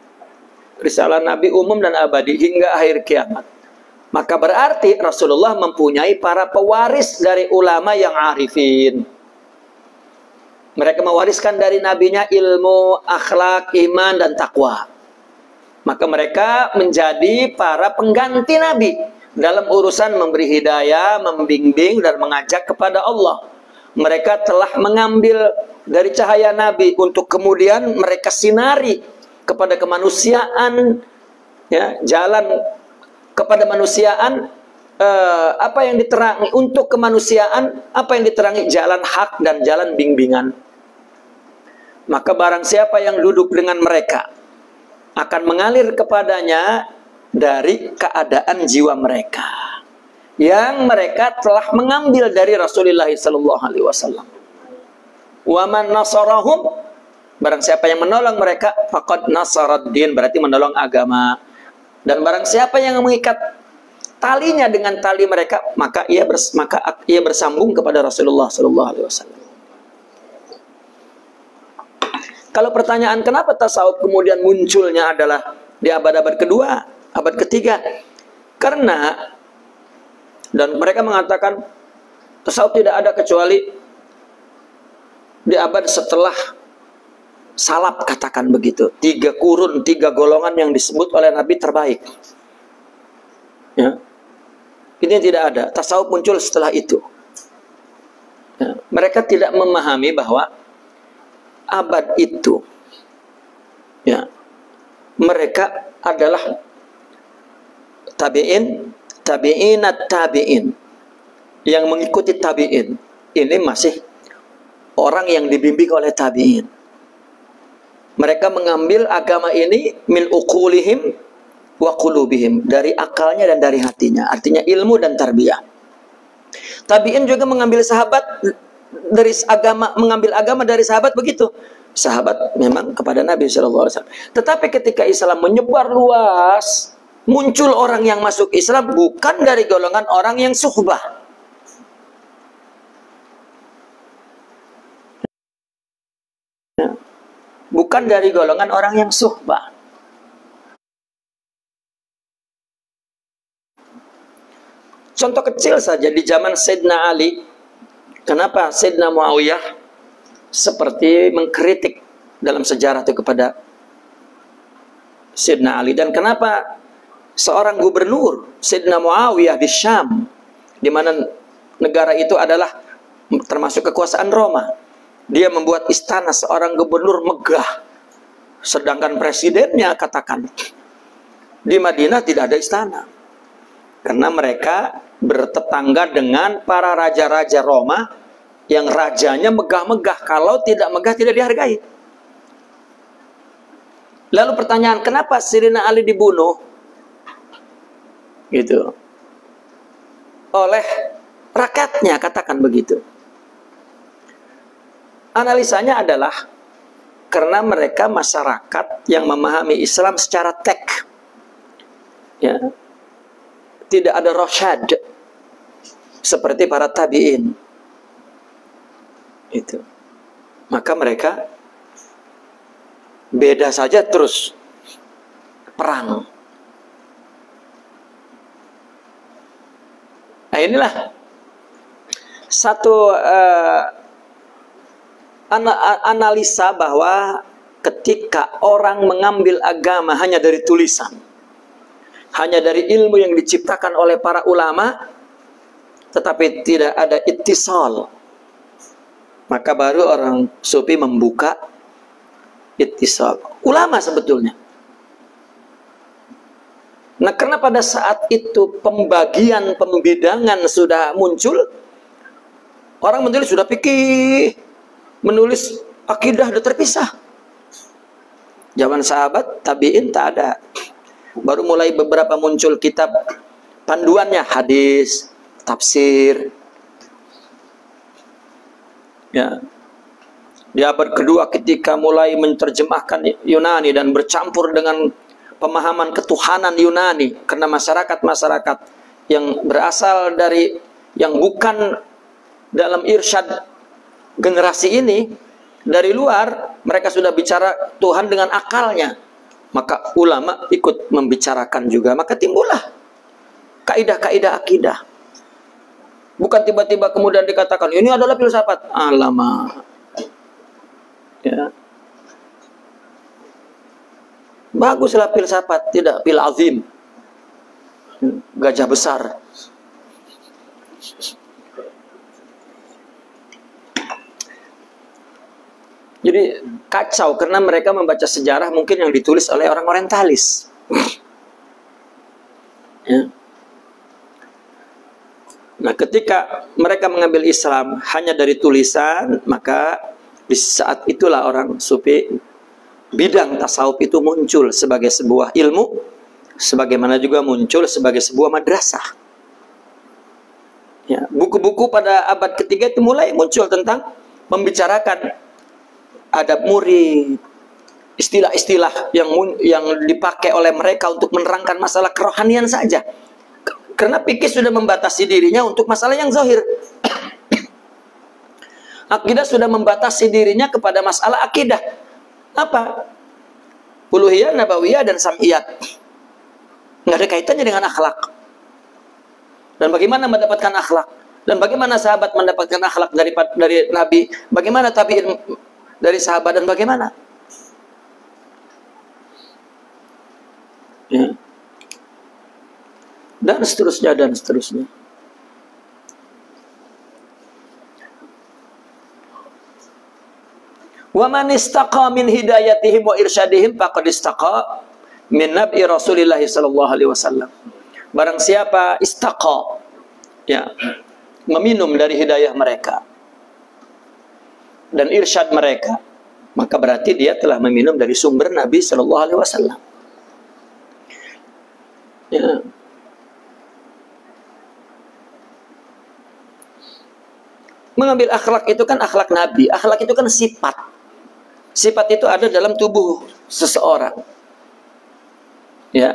Risalah Nabi umum dan abadi hingga akhir kiamat. Maka berarti Rasulullah mempunyai para pewaris dari ulama yang arifin. Mereka mewariskan dari nabinya ilmu, akhlak, iman, dan takwa. Maka mereka menjadi para pengganti Nabi dalam urusan memberi hidayah, membimbing, dan mengajak kepada Allah. Mereka telah mengambil dari cahaya Nabi untuk kemudian mereka sinari kepada kemanusiaan, ya, jalan kepada manusiaan, apa yang diterangi untuk kemanusiaan, apa yang diterangi jalan hak dan jalan bimbingan. Maka barang siapa yang duduk dengan mereka akan mengalir kepadanya dari keadaan jiwa mereka yang mereka telah mengambil dari Rasulullah sallallahu alaihi wasallam. Wa man nasarahum, barang siapa yang menolong mereka, faqad nasaraddin, berarti menolong agama. Dan barang siapa yang mengikat talinya dengan tali mereka, maka ia bersambung kepada Rasulullah sallallahu alaihi wasallam. Kalau pertanyaan kenapa tasawuf kemudian munculnya adalah di abad-abad kedua, abad ketiga, karena, dan mereka mengatakan tasawuf tidak ada kecuali di abad setelah salaf, katakan begitu. 3 kurun, 3 golongan yang disebut oleh Nabi terbaik. Ya. Ini tidak ada. Tasawuf muncul setelah itu. Ya. Mereka tidak memahami bahwa abad itu, ya, mereka adalah tabi'inat tabi'in, yang mengikuti tabi'in. Ini masih orang yang dibimbing oleh tabi'in. Mereka mengambil agama ini min uqulihim wa qulubihim, dari akalnya dan dari hatinya, artinya ilmu dan tarbiyah. Tabi'in juga mengambil sahabat dari agama, mengambil agama dari sahabat begitu. Sahabat memang kepada Nabi sallallahu alaihi wasallam. Tetapi ketika Islam menyebar luas, muncul orang yang masuk Islam bukan dari golongan orang yang suhbah. Bukan dari golongan orang yang suhbah. Contoh kecil saja di zaman Sayyidina Ali. Kenapa Sayyidina Muawiyah seperti mengkritik dalam sejarah itu kepada Sayyidina Ali, dan kenapa seorang gubernur Sayyidina Muawiyah di Syam, di mana negara itu adalah termasuk kekuasaan Roma, dia membuat istana seorang gubernur megah, sedangkan presidennya, katakan, di Madinah tidak ada istana, karena mereka bertetangga dengan para raja-raja Roma yang rajanya megah-megah. Kalau tidak megah tidak dihargai. Lalu pertanyaan, kenapa Sayyidina Ali dibunuh? Gitu. Oleh rakyatnya, katakan begitu. Analisanya adalah karena mereka masyarakat yang memahami Islam secara tek. Ya. Tidak ada rosyad seperti para tabi'in. Itu. Maka mereka beda saja terus perang. Nah, inilah satu analisa bahwa ketika orang mengambil agama hanya dari tulisan, hanya dari ilmu yang diciptakan oleh para ulama, tetapi tidak ada ittisal, maka baru orang sufi membuka ittisal. Ulama sebetulnya. Nah, karena pada saat itu pembagian, pembidangan sudah muncul, orang menulis sudah fikih, menulis akidah sudah terpisah. Zaman sahabat, tabi'in tak ada. Baru mulai beberapa muncul kitab panduannya, hadis, tafsir. Ya. Di abad kedua ketika mulai menerjemahkan Yunani dan bercampur dengan pemahaman ketuhanan Yunani, karena masyarakat-masyarakat yang berasal dari yang bukan dalam irsyad generasi ini, dari luar mereka sudah bicara Tuhan dengan akalnya, maka ulama ikut membicarakan juga, maka timbullah kaidah-kaidah akidah. Bukan tiba-tiba kemudian dikatakan ini adalah filsafat. Alamak. Ya. Baguslah filsafat, tidak fil azim. Gajah besar. Jadi kacau karena mereka membaca sejarah mungkin yang ditulis oleh orang orientalis. Ya. Nah, ketika mereka mengambil Islam hanya dari tulisan, maka di saat itulah orang sufi, bidang tasawuf itu muncul sebagai sebuah ilmu, sebagaimana juga muncul sebagai sebuah madrasah. Ya, buku-buku pada abad ketiga itu mulai muncul tentang membicarakan adab murid, istilah-istilah yang dipakai oleh mereka untuk menerangkan masalah kerohanian saja. Karena fikih sudah membatasi dirinya untuk masalah yang zahir. Akidah sudah membatasi dirinya kepada masalah akidah. Apa? Uluhiyah, nabawiyah, dan sam'iyat. Nggak ada kaitannya dengan akhlak. Dan bagaimana mendapatkan akhlak? Dan bagaimana sahabat mendapatkan akhlak dari Nabi? Bagaimana tabi'in dari sahabat dan bagaimana? Ya. Dan seterusnya, dan seterusnya. Wa man istaqa min hidayatihim wa irsyadihim faqad istaqa min nabi Rasulillah sallallahu alaihi wasallam. Barang siapa istaqa, ya, meminum dari hidayah mereka dan irsyad mereka, maka berarti dia telah meminum dari sumber Nabi sallallahu alaihi wasallam. Ya. Mengambil akhlak itu kan akhlak Nabi. Akhlak itu kan sifat. Sifat itu ada dalam tubuh seseorang. Ya.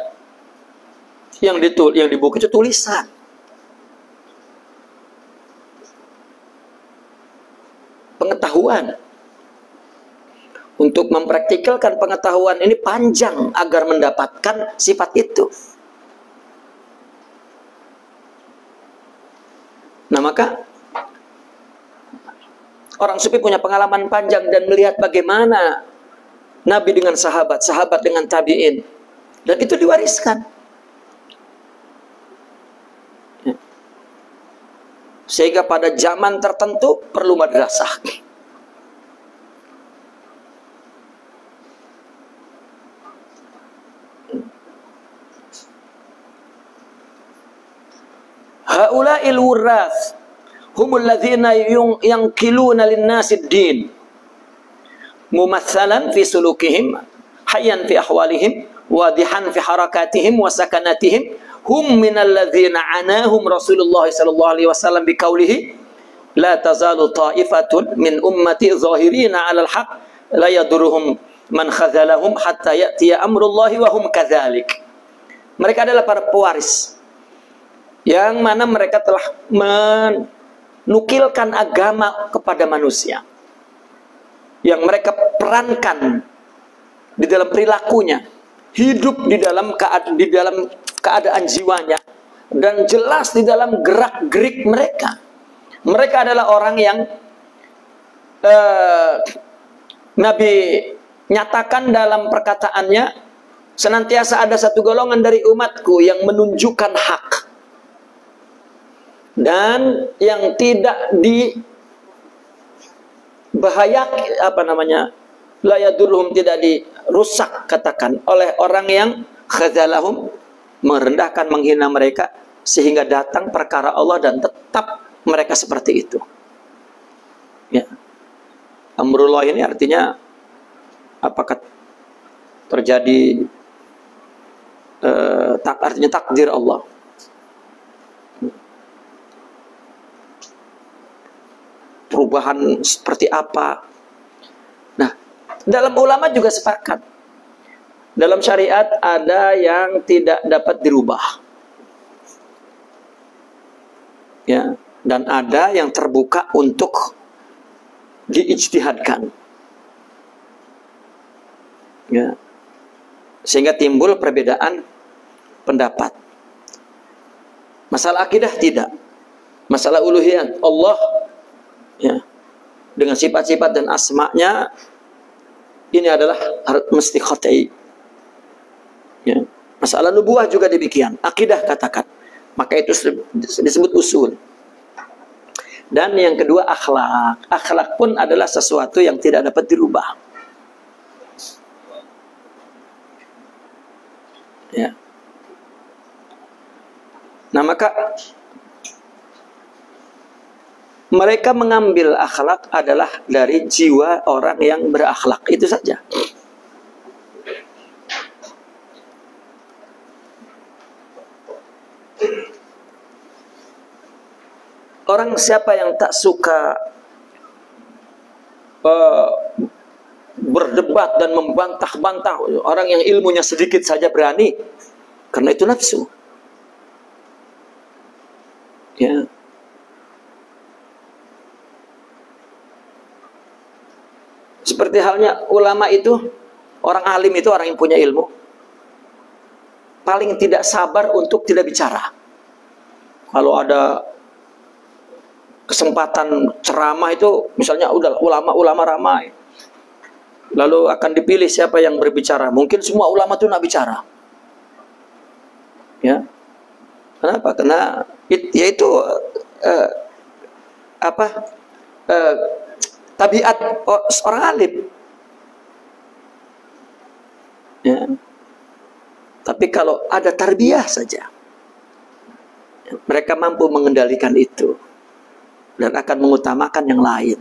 Yang di buku itu tulisan. Pengetahuan. Untuk mempraktikalkan pengetahuan ini panjang agar mendapatkan sifat itu. Nah, maka orang sufi punya pengalaman panjang dan melihat bagaimana Nabi dengan sahabat, sahabat dengan tabi'in. Dan itu diwariskan. Sehingga pada zaman tertentu perlu madrasah. Haula'il wurrath humul ladzina yanqiluna lin-nasi ad-din mumatsalan fi sulukihim hayyan fi ahwalihim wadihan fi harakatihim wa sakanatihim hum minal ladzina anahum Rasulullah sallallahu alaihi wasallam biqaulihi la tazalu ta'ifatun min ummati zahirina 'alal haqq la yadurruhum man khadzalahum hatta ya'tiya amrullahi wa hum kadzalik. Mereka adalah para pewaris yang mana mereka telah menukilkan agama kepada manusia, yang mereka perankan di dalam perilakunya, hidup di dalam keadaan jiwanya, dan jelas di dalam gerak-gerik mereka. Mereka adalah orang yang Nabi nyatakan dalam perkataannya, senantiasa ada satu golongan dari umatku yang menunjukkan hak dan yang tidak la yadurruhum, tidak dirusak, katakan, oleh orang yang khadzalahum, merendahkan, menghina mereka, sehingga datang perkara Allah dan tetap mereka seperti itu. Ya. Amrullah ini artinya apakah terjadi artinya takdir Allah. Perubahan seperti apa? Nah, dalam ulama juga sepakat. Dalam syariat ada yang tidak dapat dirubah. Ya, dan ada yang terbuka untuk diijtihadkan. Ya. Sehingga timbul perbedaan pendapat. Masalah akidah tidak. Masalah uluhiyah Allah, ya, dengan sifat-sifat dan asma'nya, ini adalah mesti qat'i. Ya. Masalah nubuwah juga demikian. Akidah katakan. Maka itu disebut usul. Dan yang kedua akhlak. Akhlak pun adalah sesuatu yang tidak dapat dirubah. Ya. Nah, maka mereka mengambil akhlak adalah dari jiwa orang yang berakhlak. Itu saja. Orang siapa yang tak suka berdebat dan membantah-bantah, orang yang ilmunya sedikit saja berani, karena itu nafsu. Ya. Seperti halnya ulama itu, orang alim itu orang yang punya ilmu, paling tidak sabar untuk tidak bicara. Kalau ada kesempatan ceramah itu, misalnya udah ulama-ulama ramai, lalu akan dipilih siapa yang berbicara. Mungkin semua ulama itu nak bicara. Ya. Kenapa? Karena yaitu tabiat seorang alim. Ya. Tapi kalau ada tarbiyah saja, mereka mampu mengendalikan itu dan akan mengutamakan yang lain.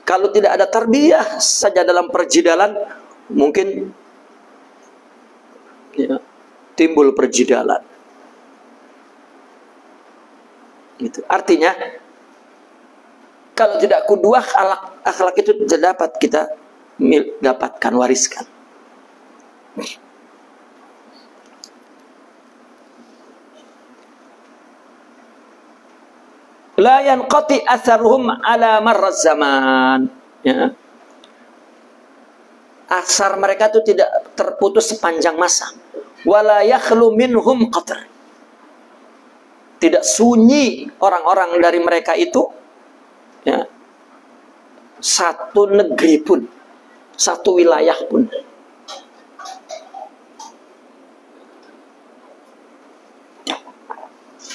Kalau tidak ada tarbiyah saja dalam perjidalan, mungkin ya, timbul perjidalan. Gitu. Artinya, kalau tidak kuduah, akhlak itu tidak dapat kita dapatkan, wariskan. La yanqati atharuhum ala marraz zaman. Ya. Asar mereka itu tidak terputus sepanjang masa. Wala yakhlu minhum qatr. Tidak sunyi orang-orang dari mereka itu, ya, satu negeri pun, satu wilayah pun.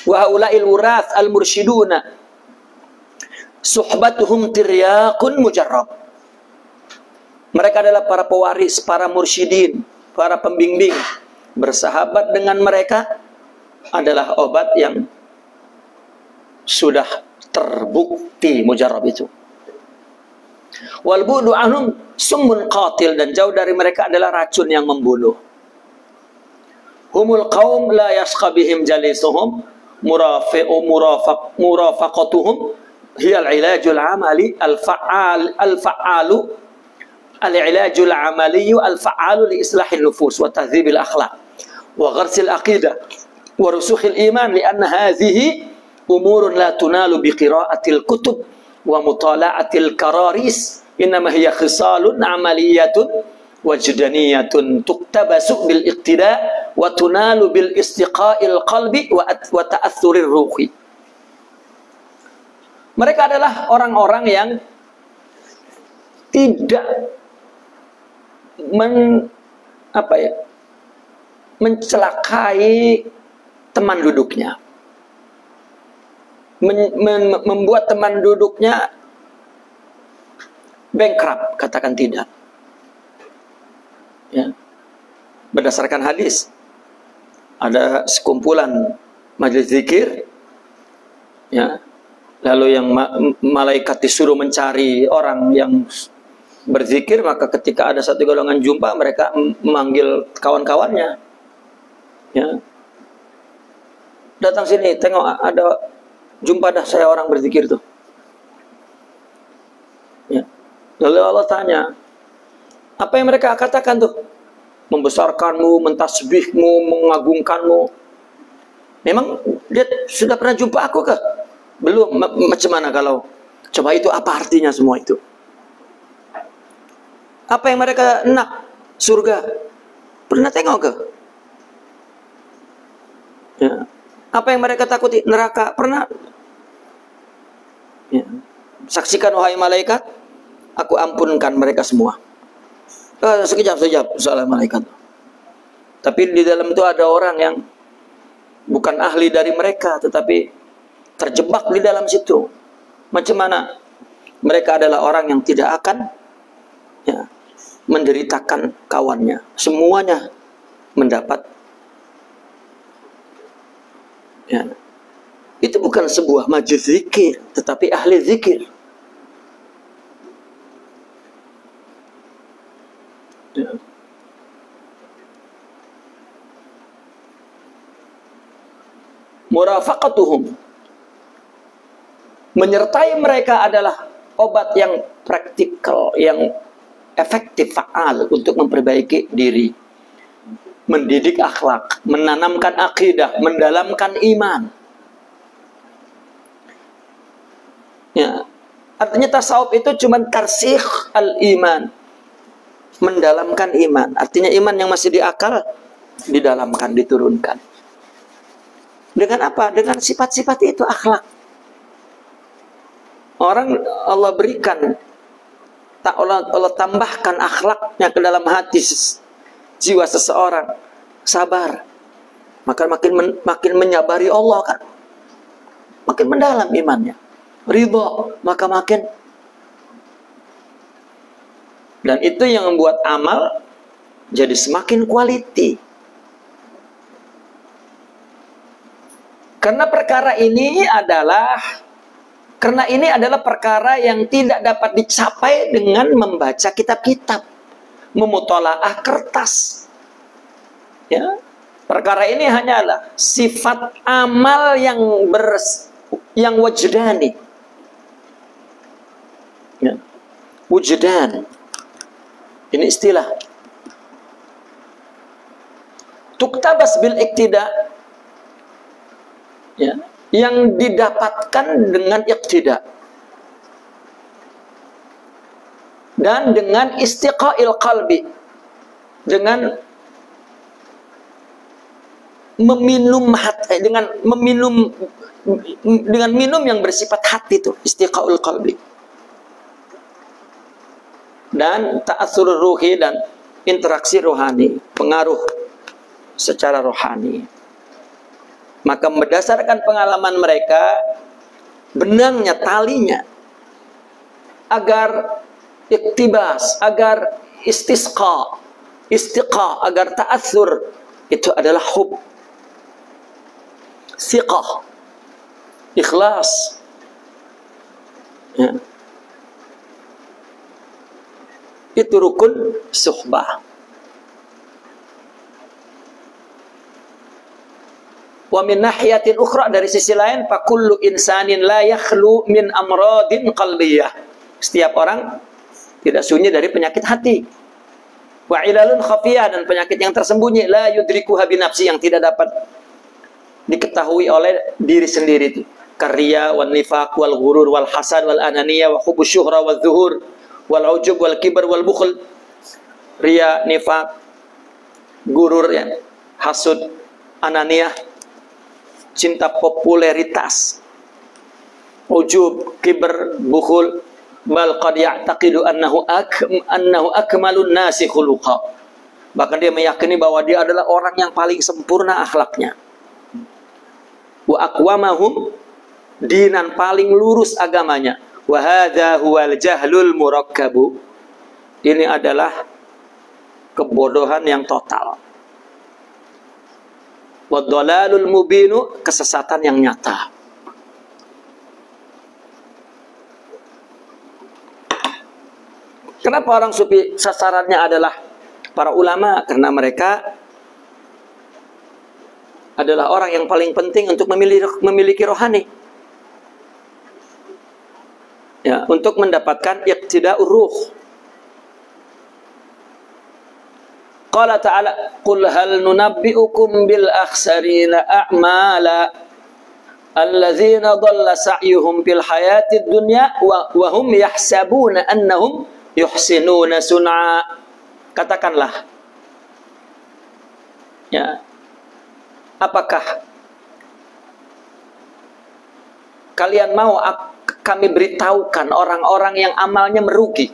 Wa haula'il wurath al-mursyiduna suhbatuhum tiryaqun mujarrab. Mereka adalah para pewaris, para mursyidin, para pembimbing. Bersahabat dengan mereka adalah obat yang sudah terbukti mujarrab itu. Wal bu'du anhum summun qatil, dan jauh dari mereka adalah racun yang membunuh. Humul qaum la yasqa bihim jalisuhum murafaqatuhum hiya al-ilajul amali al-fa'alu al-ilajul amali al-fa'alu li islahin nufus wa tahdhibil akhlaq wa gharsil aqidah wa rusukhil iman, lianna hadhihi umurun la tunalu bi qira'atil kutub wa mutala'atil kararis, innama hiya khisalun amaliyatun wajdaniyatun tuktabasu bil iqtida wa tunalu bil istiqa'il qalbi wa ta'athurir ruhi. Mereka adalah orang-orang yang tidak mencelakai teman duduknya, membuat teman duduknya bankrupt, katakan tidak. Ya. Berdasarkan hadis, ada sekumpulan majelis zikir, ya, lalu yang malaikat disuruh mencari orang yang berzikir, maka ketika ada satu golongan jumpa, mereka memanggil kawan-kawannya. Ya. Datang sini, tengok ada jumpa dah saya orang berzikir tuh. Ya. Lalu Allah tanya, apa yang mereka katakan tuh? Membesarkanmu, mentasbihmu, mengagungkanmu. Memang dia sudah pernah jumpa aku kah? Belum. Macam mana kalau? Coba itu apa artinya semua itu? Apa yang mereka nak? Surga. Pernah tengok ke? Ya. Apa yang mereka takuti? Neraka. Pernah? Ya. Saksikan wahai malaikat, aku ampunkan mereka semua. Sekejap soal malaikat. Tapi di dalam itu ada orang yang bukan ahli dari mereka, tetapi terjebak di dalam situ. Macam mana? Mereka adalah orang yang tidak akan menderitakan kawannya. Semuanya mendapat. Ya. Itu bukan sebuah majelis zikir, tetapi ahli zikir. Ya. Murafaqatuhum, menyertai mereka adalah obat yang praktikal, yang efektif, faal untuk memperbaiki diri, mendidik akhlak, menanamkan akidah, mendalamkan iman. Ya, artinya tasawuf itu cuma tarsikh al-iman, mendalamkan iman. Artinya iman yang masih di akal didalamkan, diturunkan. Dengan apa? Dengan sifat-sifat itu, akhlak. Orang Allah berikan, Allah tambahkan akhlaknya ke dalam hati jiwa seseorang, sabar, maka makin menyabari Allah kan, makin mendalam imannya. Ridho, maka makin. Dan itu yang membuat amal jadi semakin quality. Karena ini adalah perkara yang tidak dapat dicapai dengan membaca kitab-kitab, memutolaah kertas. Ya, perkara ini hanyalah sifat amal yang wajdani. Ya. Wujdan. Ini istilah. Tuktabas bil iktida. Ya, yang didapatkan dengan iktida dan dengan istiqail qalbi, dengan meminum hati, dengan minum yang bersifat hati itu istiqaul qalbi, dan ta'atsur ruhi, dan interaksi rohani, pengaruh secara rohani. Maka berdasarkan pengalaman mereka, benangnya, talinya, agar iktibas, agar istiqa, agar ta'atsur, itu adalah hub, siqah, ikhlas. Ya. Itu rukun suhbah. Wa min nahiyatin ukhra, dari sisi lain, fa kullu insanin la yakhlu min amradin qalbiyah. Setiap orang tidak sunyi dari penyakit hati. Wa ilalun khafiyah, dan penyakit yang tersembunyi, la yudrikuha bi nafsi, yang tidak dapat diketahui oleh diri sendiri itu. Karya wal nifaq wal ghurur wal hasad wal ananiyah wa hubbus syuhra wal zuhur wal ujub wal kibr wal bukhl. Riya, nifaq, gurur, ya, hasud, ananiyah, cinta popularitas, ujub, kibr, bukhul, bal qad ya'taqidu annahu akmalun nasi khuluqa. Bahkan dia meyakini bahwa dia adalah orang yang paling sempurna akhlaknya. Wa aqwamahum dinan, paling lurus agamanya. Wa hadza huwal jahlul murakkabu. Ini adalah kebodohan yang total. Waddalalul mubinu, kesesatan yang nyata. Kenapa orang sufi sasarannya adalah para ulama? Karena mereka adalah orang yang paling penting untuk memiliki rohani. Ya, untuk mendapatkan iqtida'ur ruh. Qala ta'ala, "Qul hal nunabbi'ukum bil akhsarina a'mala alladzina dhalla sa'yuhum fil hayatid dunya wa hum yahsabuna annahum yuhsinuna sun'a." Katakanlah, ya, apakah kalian mau kami beritahukan orang-orang yang amalnya merugi?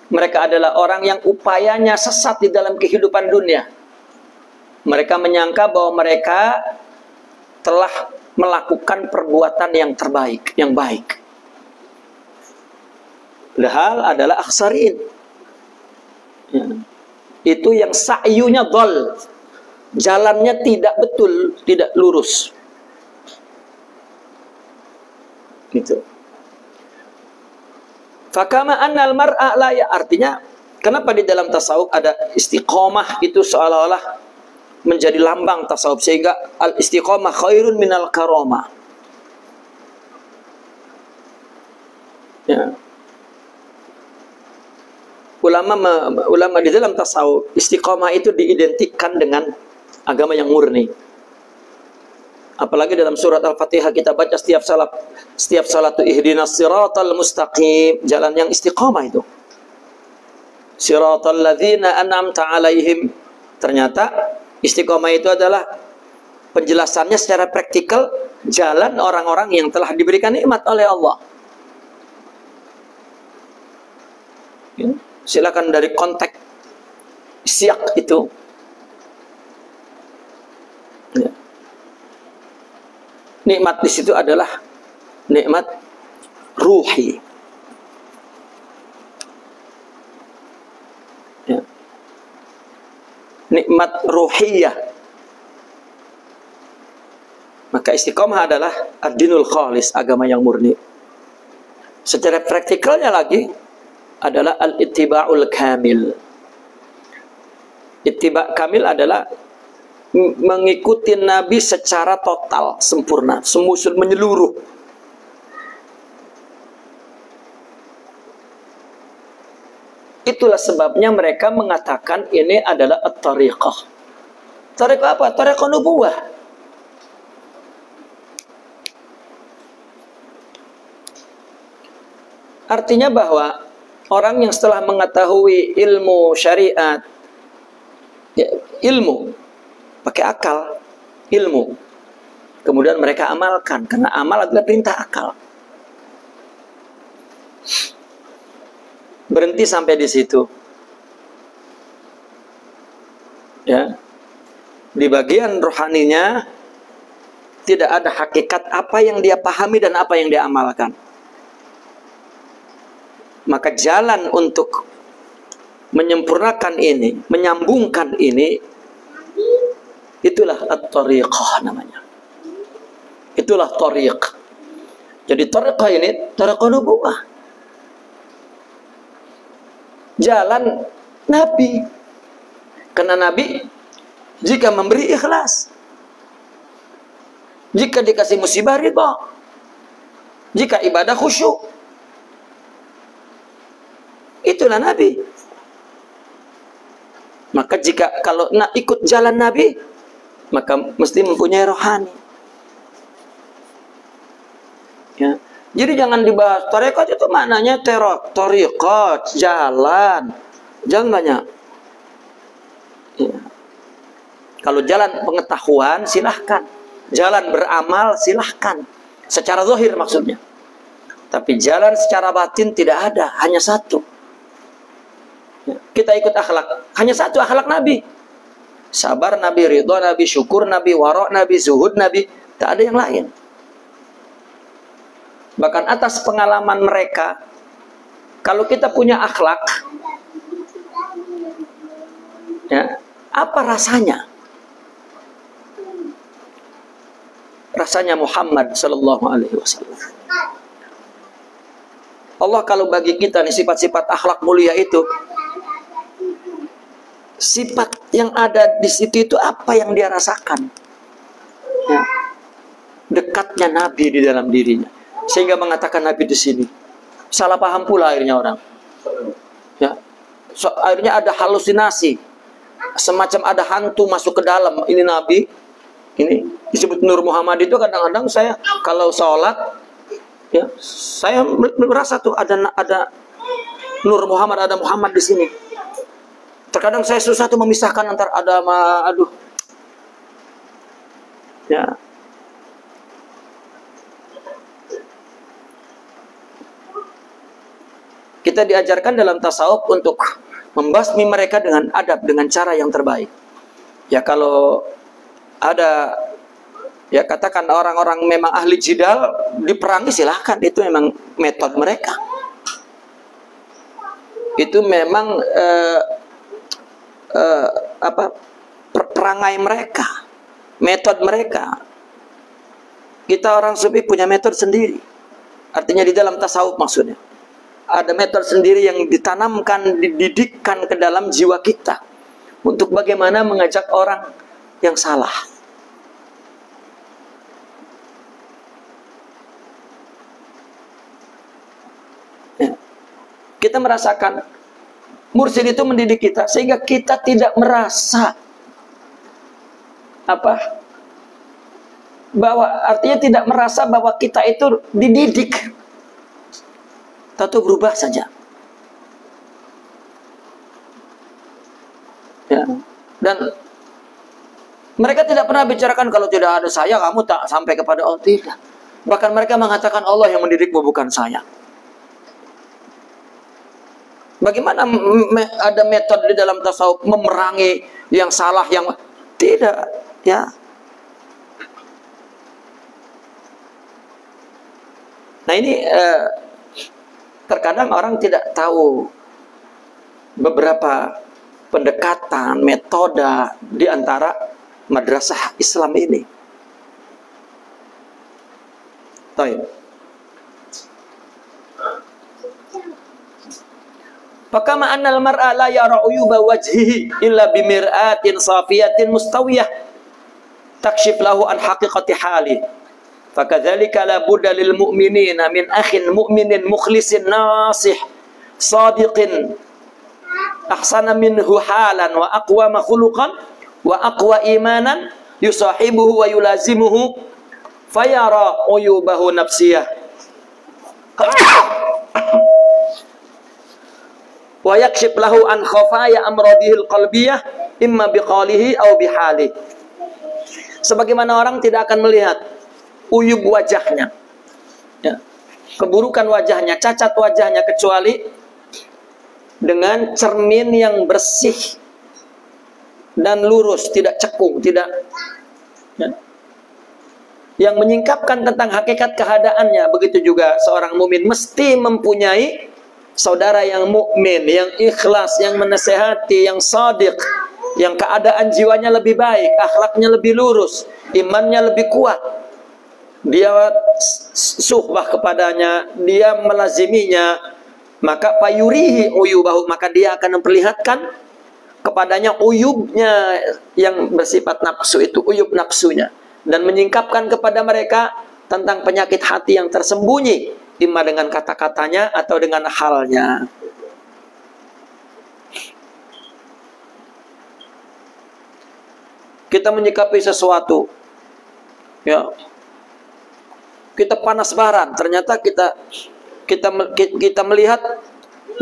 Mereka adalah orang yang upayanya sesat di dalam kehidupan dunia. Mereka menyangka bahwa mereka telah melakukan perbuatan yang terbaik, yang baik. Padahal adalah akhsarin. Ya. Itu yang sa'yunya dhal. Jalannya tidak betul, tidak lurus. Gitu. Fakama annal mar'a la ya, artinya kenapa di dalam tasawuf ada istiqomah, itu seolah-olah menjadi lambang tasawuf, sehingga al istiqomah khairun minal karamah. Ya. Ulama di dalam tasawuf, istiqomah itu diidentikan dengan agama yang murni. Apalagi dalam surat Al-Fatihah kita baca setiap salat itu ihdinas siratal mustaqim, jalan yang istiqamah itu. Siratal ladzina an'amta 'alaihim. Ternyata istiqamah itu adalah penjelasannya secara praktikal jalan orang-orang yang telah diberikan nikmat oleh Allah. Ya, silakan dari konteks siyak itu. Ya. Nikmat di situ adalah nikmat ruhi. Ya. Nikmat ruhiyah. Maka istiqomah adalah ad-dinul khalis, agama yang murni. Secara praktikalnya lagi adalah al-ittiba'ul kamil. Ittiba' kamil adalah mengikuti Nabi secara total, sempurna, semusul menyeluruh. Itulah sebabnya mereka mengatakan ini adalah at-tariqah. Tariqah apa? Tariqah nubuwah. Artinya bahwa orang yang setelah mengetahui ilmu syariat, ya, ilmu pakai akal, ilmu, kemudian mereka amalkan, karena amal adalah perintah akal. Berhenti sampai di situ. Ya. Di bagian rohaninya tidak ada hakikat apa yang dia pahami dan apa yang dia amalkan. Maka jalan untuk menyempurnakan ini, menyambungkan ini, itulah at-tariqah namanya. Itulah tariq. Jadi tariqah ini tariqah nubuwah. Jalan Nabi. Karena Nabi jika memberi ikhlas, jika dikasih musibah ridha, jika ibadah khusyuk, itulah Nabi. Maka jika kalau nak ikut jalan Nabi, maka mesti mempunyai rohani. Ya. Jadi jangan dibahas tarekat itu maknanya tarekat, jalan. Jangan banyak. Ya. Kalau jalan pengetahuan silahkan, jalan beramal silahkan. Secara zahir maksudnya. Tapi jalan secara batin tidak ada, hanya satu. Ya. Kita ikut akhlak, hanya satu akhlak Nabi. Sabar Nabi, ridha Nabi, syukur Nabi, wara' Nabi, zuhud Nabi. Tak ada yang lain. Bahkan atas pengalaman mereka, kalau kita punya akhlak, ya, apa rasanya? Rasanya Muhammad sallallahu alaihi wasallam. Allah kalau bagi kita nih sifat-sifat akhlak mulia itu, sifat yang ada di situ itu apa yang dia rasakan? Ya. Dekatnya Nabi di dalam dirinya, sehingga mengatakan Nabi di sini. Salah paham pula akhirnya orang. Ya. Akhirnya ada halusinasi, semacam ada hantu masuk ke dalam. Ini Nabi, ini disebut Nur Muhammad itu. Kadang-kadang saya kalau sholat, ya, saya merasa tuh ada Nur Muhammad, ada Muhammad di sini. Terkadang saya susah tuh memisahkan antara ada sama aduh. Ya. Kita diajarkan dalam tasawuf untuk membasmi mereka dengan adab, dengan cara yang terbaik. Ya kalau ada, ya katakan orang-orang memang ahli jidal, diperangi silahkan, itu memang metode mereka. Itu memang perangai mereka, metode mereka. Kita orang sufi punya metode sendiri. Artinya di dalam tasawuf maksudnya. Ada metode sendiri yang ditanamkan, dididikkan ke dalam jiwa kita untuk bagaimana mengajak orang yang salah. Ya. Kita merasakan mursyid itu mendidik kita sehingga kita tidak merasa bahwa artinya tidak merasa bahwa kita itu dididik. Tahu berubah saja. Ya. Dan mereka tidak pernah bicarakan kalau tidak ada saya kamu tak sampai kepada Allah, tidak. Bahkan mereka mengatakan Allah yang mendidikmu, bukan saya. Bagaimana ada metode di dalam tasawuf memerangi yang salah, yang tidak, ya. Nah ini terkadang orang tidak tahu beberapa pendekatan, metode di antara madrasah Islam ini. Baik. Fakama annal mar'a la yara uyuba wajhihi illa bimir'atin safiyatin mustawiyah takshif lahu an haqiqati hali. Fakadzalika la budda lil mu'minina min akhin mu'minin mukhlisin nasih sadiqin ahsana minhu halan wa aqwa khuluqan wa aqwa imanan yusahibuhu wa yulazimuhu fayara uyubahu nafsiyah wa yakshif lahu an khafaya amradihil qalbiyah imma biqalihi aw bihali. Sebagaimana orang tidak akan melihat uyub wajahnya, ya, keburukan wajahnya, cacat wajahnya, kecuali dengan cermin yang bersih dan lurus, tidak cekung, tidak, ya, yang menyingkapkan tentang hakikat keadaannya. Begitu juga seorang mukmin mesti mempunyai saudara yang mukmin, yang ikhlas, yang menasehati, yang shadiq, yang keadaan jiwanya lebih baik, akhlaknya lebih lurus, imannya lebih kuat. Dia suhbah kepadanya, dia melaziminya, maka payurihi uyubahu, maka dia akan memperlihatkan kepadanya uyubnya yang bersifat nafsu itu, uyub nafsunya, dan menyingkapkan kepada mereka tentang penyakit hati yang tersembunyi, imma dengan kata-katanya atau dengan halnya. Kita menyikapi sesuatu, ya, kita panas baran, ternyata kita melihat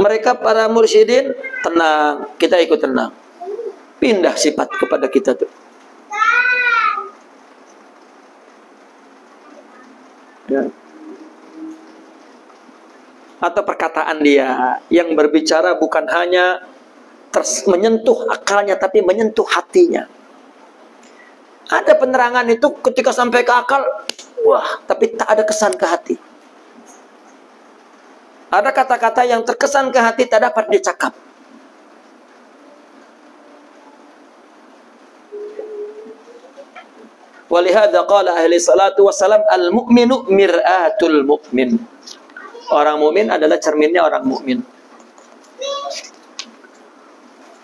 mereka para mursyidin tenang, kita ikut tenang. Pindah sifat kepada kita tuh. Ya. Atau perkataan dia yang berbicara bukan hanya menyentuh akalnya, tapi menyentuh hatinya. Ada penerangan itu ketika sampai ke akal, wah, tapi tak ada kesan ke hati. Ada kata-kata yang terkesan ke hati tak dapat dicakap. Walihada qala ahli salatu wassalam al-mu'minu mir'atul mu'min. Orang mukmin adalah cerminnya orang mukmin.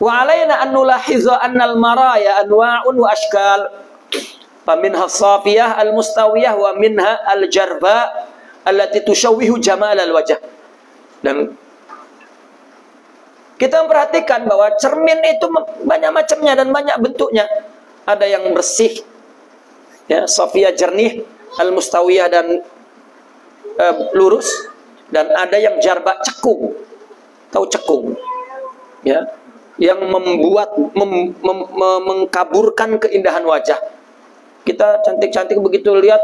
Wa alaina an nulahiza annal maraya anwa'un wa ashkal. Faminha as-safiyah al-mustawiyah wa minha al-jarba allati tushawwihu jamal al-wajh. Dan kita memperhatikan bahwa cermin itu banyak macamnya dan banyak bentuknya. Ada yang bersih, ya, safiyah jernih, al-mustawiyah dan lurus, dan ada yang jarba cekung. Tahu cekung? Ya, yang membuat mengkaburkan keindahan wajah. Kita cantik-cantik begitu lihat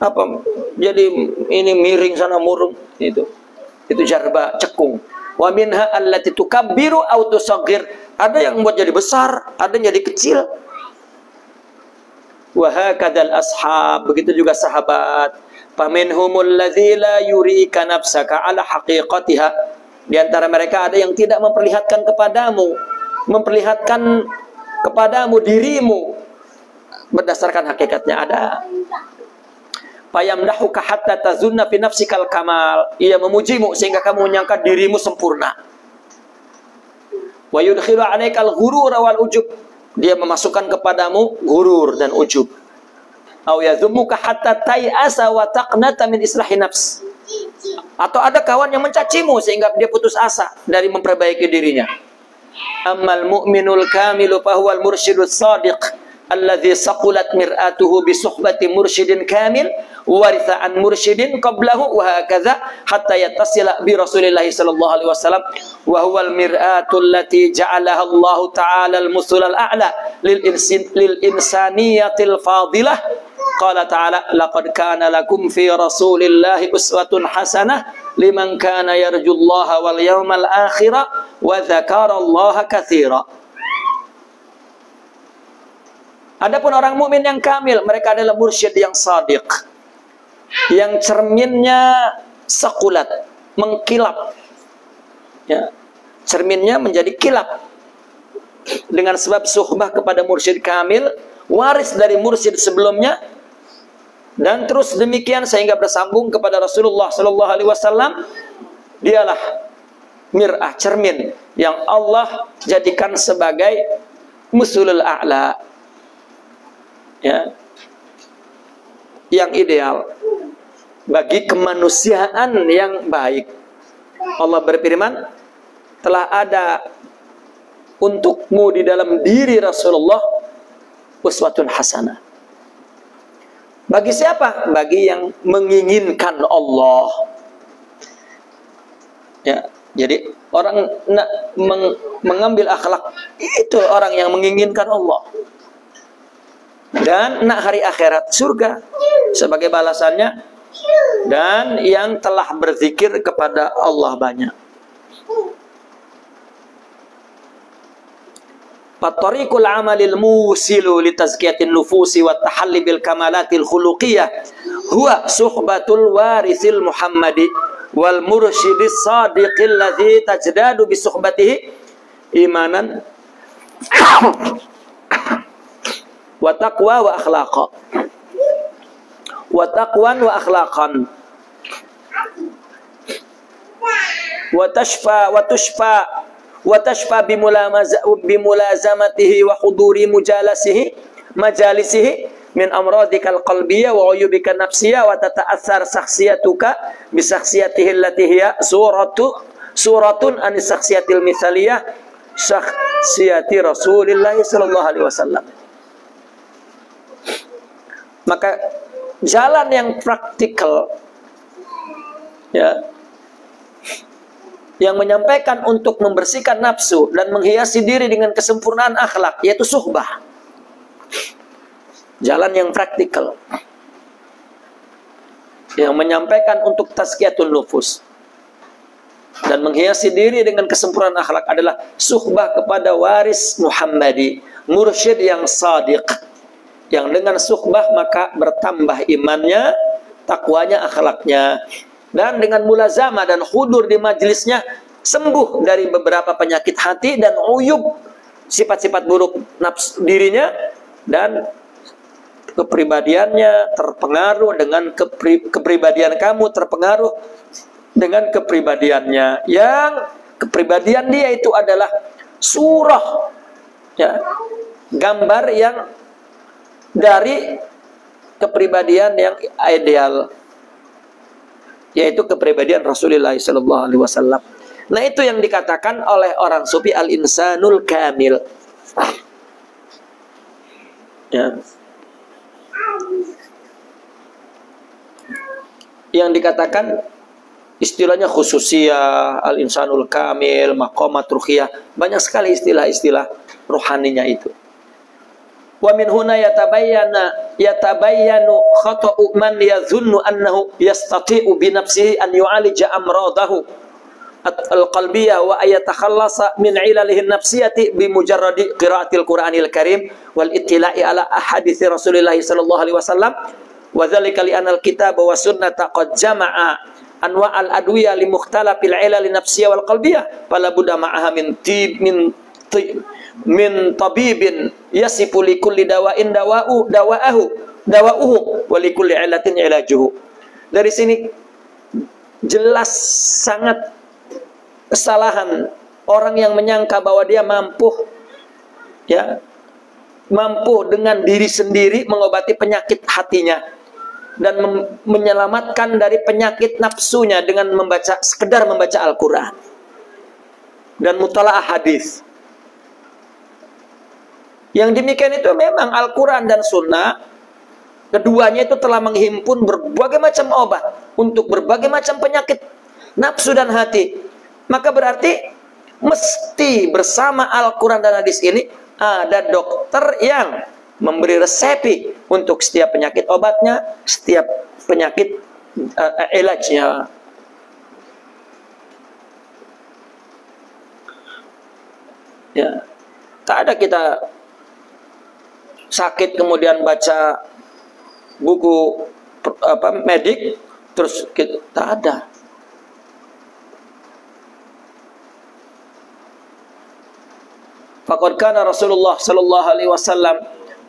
apa? Jadi ini miring sana murung itu. Itu jarba cekung. Wa minha allati tukabbiru aw tusaghir. Ada yang membuat jadi besar, ada yang jadi kecil. Wa hakadzal ashab, begitu juga sahabat. Faminhumul ladzi la yurika nafsaka ala haqiqatiha. Di antara mereka ada yang tidak memperlihatkan kepadamu dirimu berdasarkan hakikatnya. Ada. Fayamdahuka hatta tazunna fi nafsikal kamal. Ia memujimu sehingga kamu menyangka dirimu sempurna. Wa yudkhilu 'alaikal ghurur wal ujub. Dia memasukkan kepadamu gurur dan ujub. Aw yazumuka hatta tay'asa wa taqnata min islahi nafs. Atau ada kawan yang mencacimu sehingga dia putus asa dari memperbaiki dirinya. Ammal mu'minul kamilu fahuwal mursyidus shadiq alladzi saqulat mir'atuhu bi suhbati mursyidin kamil waritha an mursyidin qablahu wa hakadha hatta yattasila bi Rasulillah sallallahu alaihi wasallam wa huwal mir'atul lati ja'alaha Allah ta'ala al-musul al-a'la lil insaniyatil fadilah. Qala ta'ala laqad kana lakum fi Rasulillahi uswatun hasanah liman kana yarjullaha wal yawmal akhirah wa dzakarallaha katsira. Adapun orang mukmin yang kamil, mereka adalah mursyid yang shadiq, yang cerminnya sakulat, mengkilap, ya, cerminnya menjadi kilap dengan sebab suhbah kepada mursyid kamil, waris dari mursyid sebelumnya, dan terus demikian sehingga bersambung kepada Rasulullah Sallallahu Alaihi Wasallam. Dialah mir'ah, cermin yang Allah jadikan sebagai musulul a'la, ya, yang ideal bagi kemanusiaan yang baik. Allah berfirman, telah ada untukmu di dalam diri Rasulullah uswatun hasanah. Bagi siapa? Bagi yang menginginkan Allah. Ya, jadi orang mengambil akhlak itu orang yang menginginkan Allah. Dan nak hari akhirat surga sebagai balasannya, dan yang telah berzikir kepada Allah banyak. Fattariqul amalil musilu li tazkiyatin nufusi wa tahalli bil kamalatil khuluqiyah huwa suhbatul warisil Muhammadi wal mursyidis sadiqil ladzi tajdadu bi suhbatihi imanan wa taqwa wa akhlaqa wa taqwan wa akhlaqan wa tashfa bimulazamatihi wa huduri majalisihi min amradikal qalbiyah wa uyubika nafsiyah wa tata'athar sakhsiyatuka bi sakhsiyatihi allati hiya suratun an sakhsiyatil mithaliyah sakhsiyati Rasulillah sallallahu alaihi wasallam. Maka jalan yang praktikal, ya, yang menyampaikan untuk membersihkan nafsu dan menghiasi diri dengan kesempurnaan akhlak, yaitu suhbah. Jalan yang praktikal yang menyampaikan untuk tazkiyatun nufus dan menghiasi diri dengan kesempurnaan akhlak adalah suhbah kepada waris Muhammadi, mursyid yang sadiq, yang dengan suhbah maka bertambah imannya, takwanya, akhlaknya. Dan dengan mulazamah dan hudur di majelisnya sembuh dari beberapa penyakit hati dan uyub, sifat-sifat buruk nafsu dirinya, dan kepribadiannya terpengaruh dengan kepribadian kamu terpengaruh dengan kepribadiannya, yang kepribadian dia itu adalah surah, ya, gambar yang dari kepribadian yang ideal, yaitu kepribadian Rasulullah SAW. Nah, itu yang dikatakan oleh orang sufi al-insanul kamil. Ya. Yang dikatakan istilahnya khususiyah, al-insanul kamil, maqamat ruhiyah, banyak sekali istilah-istilah rohaninya itu. Wa min huna yatabayyanu khata'u man yadhunnu annahu yastati'u bi nafsihi an yu'alija amradahu al-qalbiyah wa ayatakhallasa min ilalihi an-nafsiyati bi mujarradi qiraatil Qur'anil Karim wal ittila'i ala ahadits Rasulillah sallallahu alaihi wasallam, wa dzalika li anna al-kitaba wa sunnata qad jama'a anwa' al-adwiyah li mukhtalafil ilal nafsiyah wal qalbiyah fala budda ma'aha min tabibin yasifu li kulli dawa'in dawa'uhu wa li kulli ilatin ilajuhu. Dari sini jelas sangat kesalahan orang yang menyangka bahwa dia mampu, ya, mampu dengan diri sendiri mengobati penyakit hatinya dan menyelamatkan dari penyakit nafsunya dengan sekedar membaca Al-Quran dan mutalaah hadis. Yang demikian itu memang Al-Quran dan Sunnah, keduanya itu telah menghimpun berbagai macam obat untuk berbagai macam penyakit nafsu dan hati. Maka berarti mesti bersama Al-Quran dan hadis ini ada dokter yang memberi resepi untuk setiap penyakit obatnya, setiap penyakit ilajnya. Ya, tak ada kita sakit kemudian baca buku medik terus kita, tak ada. Faqad kana Rasulullah sallallahu alaihi wasallam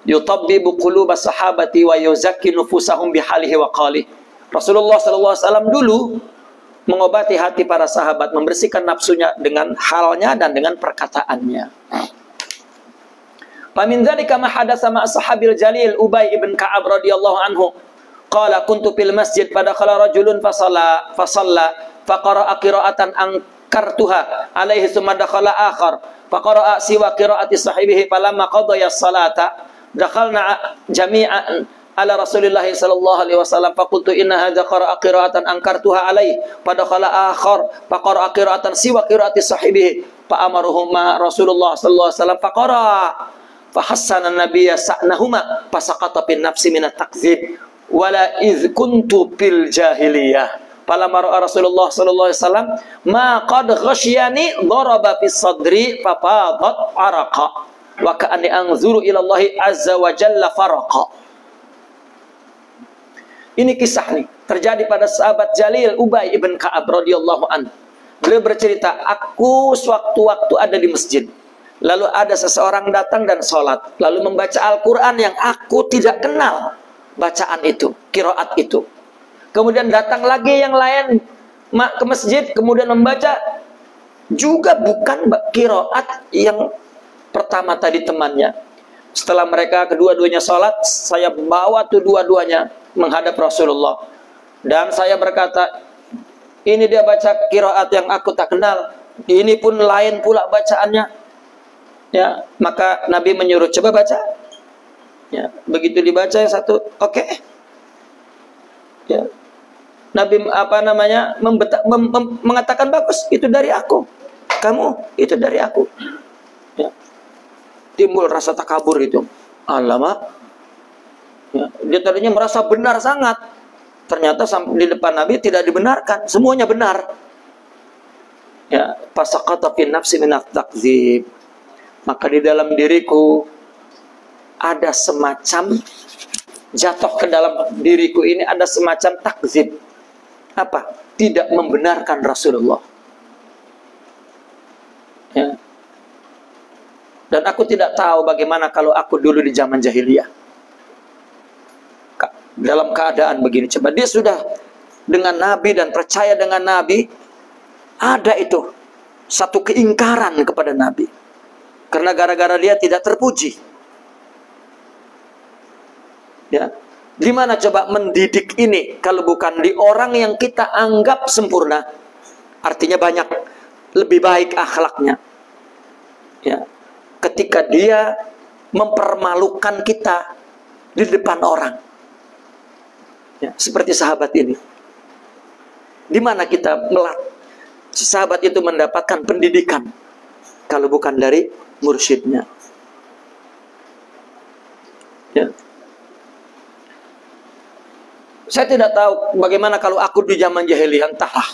yutabbibu qulubas sahabati wa yuzakki nufusahum bihalihi wa qalihi. Rasulullah sallallahu alaihi wasallam dulu mengobati hati para sahabat, membersihkan nafsunya dengan halnya dan dengan perkataannya. Fa min dzalika ma hadatsa ma ashabil jalil Ubay ibn Ka'ab radhiyallahu anhu. Qala kuntu fil masjid fadakhala rajulun fasalla faqara'a qira'atan ankartuha alaihi thumma dakhala akhar faqara'a siwa qira'ati sahibihi falamma qadaya as-salata dakhalna jami'an ala Rasulillah sallallahu alaihi wasallam faqultu inna hadza qara'a qira'atan ankartuha alaihi fadakhala akhar faqara'a qira'atan siwa qira'ati sahibihi fa amaruhuma Rasulullah sallallahu alaihi wasallam faqara'a fa hassana an-nabiyya sa'nahuma fasaqata bin nafsi min at-takdzib wala idh kuntu fil jahiliyah. Falamma ra'a Rasulullah sallallahu alaihi wasallam ma qad ghasyani daraba fis sadri fafadat araqa wa ka'anni anzuru ila Allah azza wa jalla faraqa. Ini kisah nih terjadi pada sahabat jalil Ubay ibn Ka'ab radhiyallahu anhu. Beliau bercerita, aku sewaktu-waktu ada di masjid, lalu ada seseorang datang dan sholat, lalu membaca Al-Quran yang aku tidak kenal bacaan itu, qiraat itu. Kemudian datang lagi yang lain ke masjid, kemudian membaca juga bukan qiraat yang pertama tadi temannya. Setelah mereka kedua-duanya sholat, saya bawa tuh dua-duanya menghadap Rasulullah. Dan saya berkata, ini dia baca qiraat yang aku tak kenal. Ini pun lain pula bacaannya. Ya, maka Nabi menyuruh coba baca. Ya, begitu dibaca yang satu, oke. Ya. Nabi mengatakan bagus, itu dari aku. Kamu, itu dari aku. Ya. Timbul rasa takabur itu. Alamak. Ya. Dia tadinya merasa benar sangat. Ternyata di depan Nabi tidak dibenarkan. Semuanya benar. Ya. Fasaqata fi nafsi minat takdzib. Maka di dalam diriku ada semacam jatuh ke dalam diriku ini ada semacam takdzib. Apa? Tidak membenarkan Rasulullah. Ya. Dan aku tidak tahu bagaimana kalau aku dulu di zaman jahiliyah. dalam keadaan begini. Coba dia sudah dengan Nabi dan percaya dengan Nabi, ada itu satu keingkaran kepada Nabi. Karena gara-gara dia tidak terpuji. Ya. Di mana coba mendidik ini kalau bukan di orang yang kita anggap sempurna? Artinya banyak lebih baik akhlaknya. Ya. Ketika dia mempermalukan kita di depan orang. Ya, seperti sahabat ini. Di mana kita sahabat itu mendapatkan pendidikan kalau bukan dari mursyidnya. Ya. Saya tidak tahu bagaimana kalau aku di zaman jahiliyah, entahlah.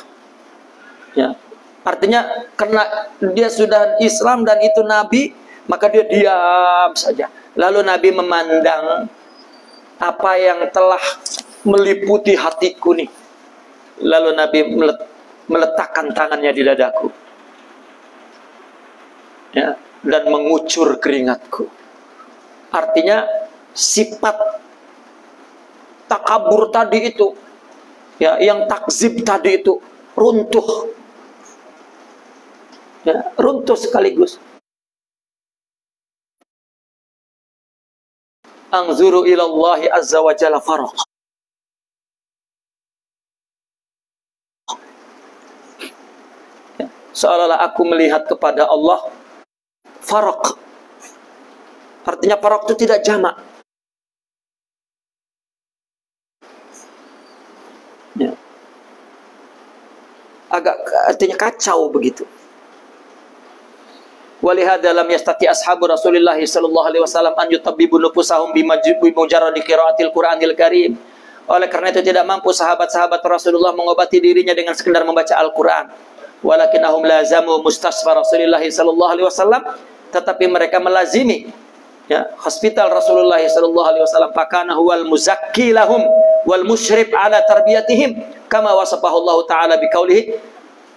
Ya. Artinya karena dia sudah Islam dan itu Nabi, maka dia diam saja. Lalu Nabi memandang apa yang telah meliputi hatiku nih. Lalu Nabi meletakkan tangannya di dadaku. Ya. Dan mengucur keringatku. Artinya sifat takabur tadi itu, ya, yang takzib tadi itu runtuh, ya, runtuh sekaligus. Anzuru ilallahi azza wa jalla faraq. Ya, seolah-olah aku melihat kepada Allah. Faraq. Artinya faraq itu tidak jamak. Ya. Agak artinya kacau begitu. Walihada lam yastati ashabu Rasulillah sallallahu alaihi wasallam an yutabbibu nufusahum bimujarradi qiraatil Qur'anil Karim. Oleh karena itu tidak mampu sahabat-sahabat Rasulullah mengobati dirinya dengan sekedar membaca Al-Qur'an. Walakinnahum lazamu mustasfa Rasulillah sallallahu alaihi wasallam, tetapi mereka melazimi, ya, hospital Rasulullah sallallahu alaihi wasallam. Fakana huwal muzakki lahum wal musyrib ala tarbiyatihim kama wasafahu Allah taala biqaulihi.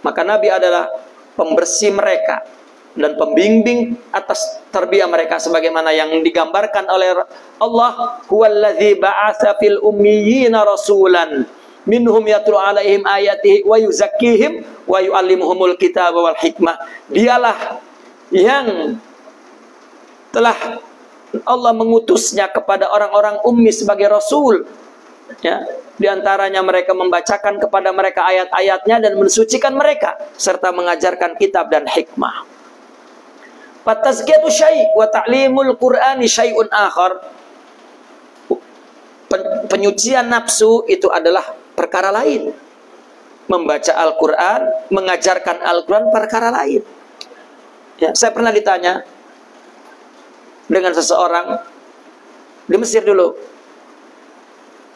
Maka Nabi adalah pembersih mereka dan pembimbing atas tarbiyah mereka sebagaimana yang digambarkan oleh Allah, huwallazi ba'atsa fil ummiyina rasulan minhum yatlu alaihim ayatihi wa yuzakkihim wa yuallimuhumul kitaba wal hikmah. Dialah yang telah Allah mengutusnya kepada orang-orang ummi sebagai rasul, ya, di antaranya mereka membacakan kepada mereka ayat-ayatnya dan mensucikan mereka serta mengajarkan kitab dan hikmah. Fatazkiyatu syai' wa ta'limul Qur'ani syai'un akhar. Penyucian nafsu itu adalah perkara lain. Membaca Al-Qur'an, mengajarkan Al-Qur'an perkara lain. Ya, saya pernah ditanya dengan seseorang di Mesir dulu.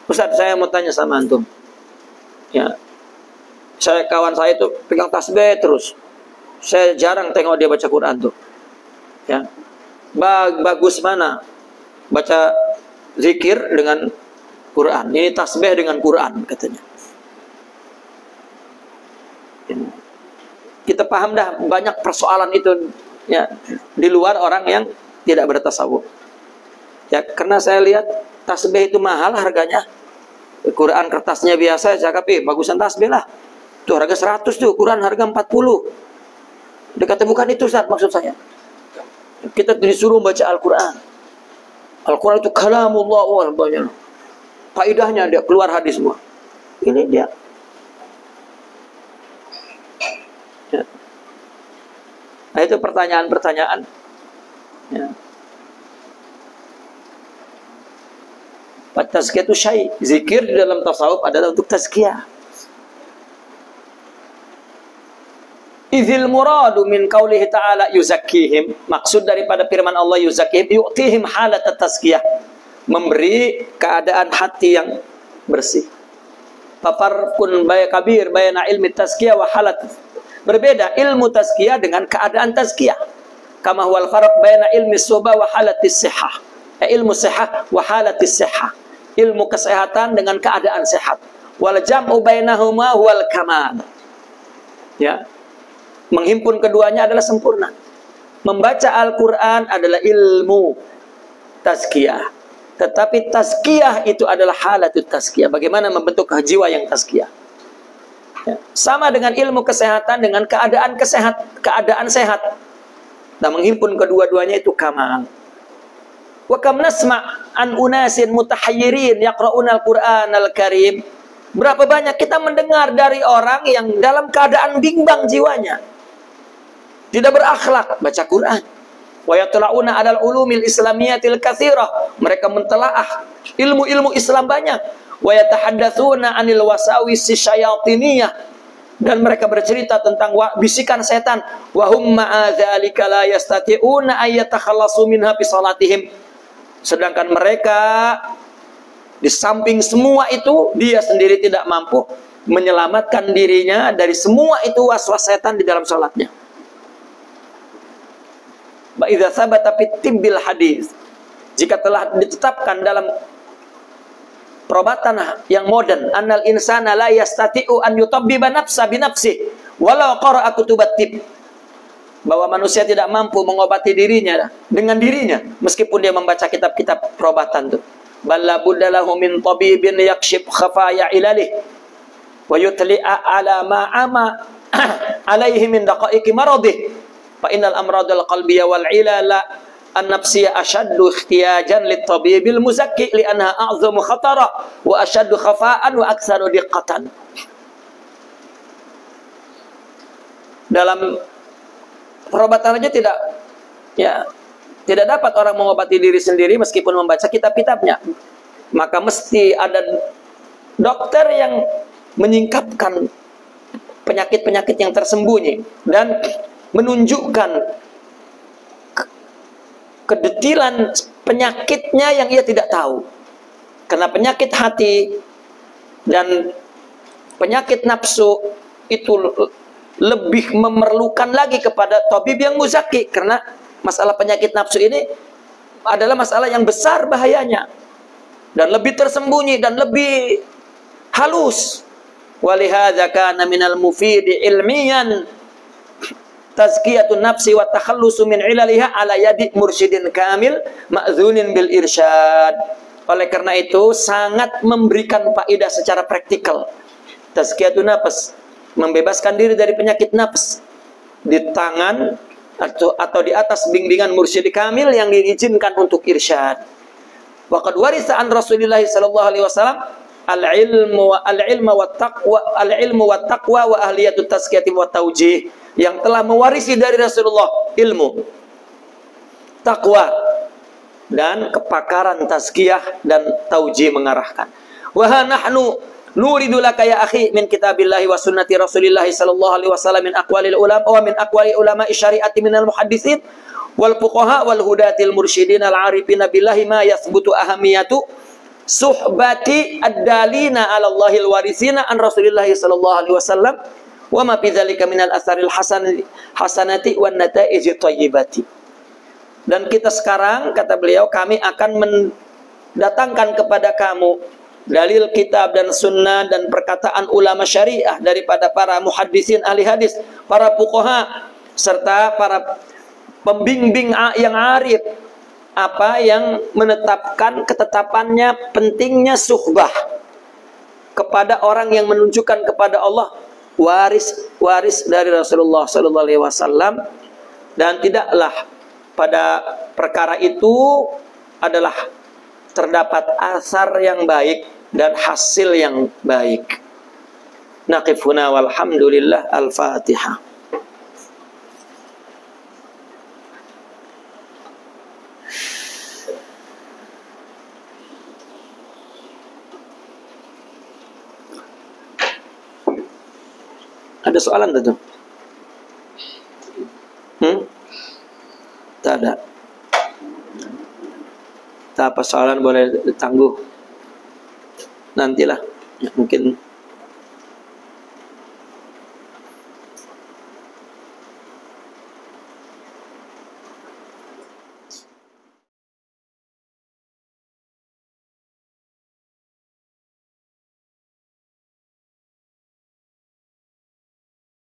Ustaz, saya mau tanya sama antum. Ya, kawan saya itu pegang tasbih terus. Saya jarang tengok dia baca Quran tuh. Ya, bagus mana baca zikir dengan Quran. Ini tasbih dengan Quran katanya. Ya. Kita paham dah banyak persoalan itu, ya, di luar orang yang tidak bertasawuf. Ya, karena saya lihat tasbih itu mahal harganya. Quran kertasnya biasa, saya cakap, bagusan tasbih lah. Tuh harga 100 tuh, Quran harga 40. Dia kata bukan itu Ustaz maksud saya. Kita disuruh baca Al-Quran. Al-Quran itu kalamullah, wah banyak. Faidahnya dia keluar hadis semua. Ini dia. Ya. Nah, itu pertanyaan-pertanyaan. Ya. Tazkiyah itu syai'. Zikir di dalam tasawuf adalah untuk tazkiyah. Idzil muradu min qaulihi ta'ala yuzakkihim. Maksud daripada firman Allah yuzakkihim, yu'tihim halat tazkiyah. Memberi keadaan hati yang bersih. Fafarqun kabir bayna ilmi tazkiyah wa halat. Berbeda ilmu tazkiyah dengan keadaan tazkiyah. Kama huwal farq bayna ilmi suhbah wa halatis sihah. Ilmu sihah wa halatis sihah. Ilmu kesehatan dengan keadaan sehat. Wal jam'u bainahuma huwal kamal. Ya. Menghimpun keduanya adalah sempurna. Membaca Al-Quran adalah ilmu tazkiyah. Tetapi tazkiyah itu adalah halatut tazkiyah. Bagaimana membentuk jiwa yang tazkiyah. Ya. Sama dengan ilmu kesehatan, dengan keadaan sehat. Nah, menghimpun kedua-duanya itu kamal. Wa kam nasma' an unasin mutahayyirin yaqra'una al-Qur'an al-Karim. Berapa banyak kita mendengar dari orang yang dalam keadaan bimbang jiwanya, tidak berakhlak, baca Quran. Wa yatla'una 'alal ulumil islamiyatil katsirah. Mereka mentelaah ilmu-ilmu Islam banyak. Wa yatahaddatsuna 'anil wasawisi syayatiniyah. Dan mereka bercerita tentang bisikan setan. Wa hum ma'a dzalika la yastati'una ay yatakhallasu minha bi salatihim. Sedangkan mereka di samping semua itu, dia sendiri tidak mampu menyelamatkan dirinya dari semua itu waswas setan di dalam sholatnya. Ba'idha sabata fit tibbil hadis. Jika telah ditetapkan dalam perobatan yang modern, annal insana la yastati'u an yutabbiba nafsa binafsi walau qara'a kutubat tib. Bahwa manusia tidak mampu mengobati dirinya dengan dirinya meskipun dia membaca kitab-kitab perobatan itu. Balla buddalahu min tabibin yakshif khafaya ilalih wa yutli'a ala ma'ama alaihi min daqaiqi maradih fa innal amradal qalbiyya wal ilala an-nafsiyya ashaddu ihtiyajan lit tabibil muzakki li'annaha a'zamu khatara wa ashaddu khafa'an wa aktsaru diqqatan. Dalam perobatan aja tidak dapat orang mengobati diri sendiri meskipun membaca kitab-kitabnya. Maka mesti ada dokter yang menyingkapkan penyakit-penyakit yang tersembunyi dan menunjukkan kedetilan penyakitnya yang ia tidak tahu. Karena penyakit hati dan penyakit nafsu itu lebih memerlukan lagi kepada tabib yang muzaki, karena masalah penyakit nafsu ini adalah masalah yang besar bahayanya dan lebih tersembunyi dan lebih halus. Walihadza kana minal mufidi ilmiyan tazkiyatun nafsi wa takhallusu min ilaliha ala yadi mursyidin kamil ma'zunin bil irsyad. Oleh karena itu sangat memberikan faedah secara praktikal tazkiyatun nafs, membebaskan diri dari penyakit nafs di tangan atau di atas bimbingan mursyid kamil yang diizinkan untuk irsyad. Wa qad warisa an Rasulillah sallallahu alaihi wasallam al-ilmu wat taqwa wa ahliyatut tazkiyati wa taujih, yang telah mewarisi dari Rasulullah ilmu, takwa dan kepakaran tazkiyah dan taujih mengarahkan. Wa nahnu nuridu laka ya akhi min kitabillahi wa sunnati Rasulillah sallallahu alaihi wasallam min aqwalil ulama wa min aqwali ulama syari'ati minal muhaddisin wal fuqaha wal hudatil mursyidin al arifina billahi ma yathbutu ahamiyatu suhbati ad-dalina 'ala Allahil warisina an Rasulillah sallallahu alaihi wasallam wa ma fi dzalika minal asaril hasanati wan nata'ij thayyibati. Dan kita sekarang, kata beliau, kami akan mendatangkan kepada kamu dalil kitab dan sunnah dan perkataan ulama syariah daripada para muhaddisin ahli hadis, para fuqaha serta para pembimbing yang arif, apa yang menetapkan ketetapannya pentingnya suhbah kepada orang yang menunjukkan kepada Allah waris dari Rasulullah sallallahu alaihi wasallam, dan tidaklah pada perkara itu adalah terdapat asar yang baik dan hasil yang baik. Naqifuna walhamdulillah. Al-Fatihah. Ada soalan tuh? Tak ada. Tak apa soalan boleh ditangguh. Nantilah ya, mungkin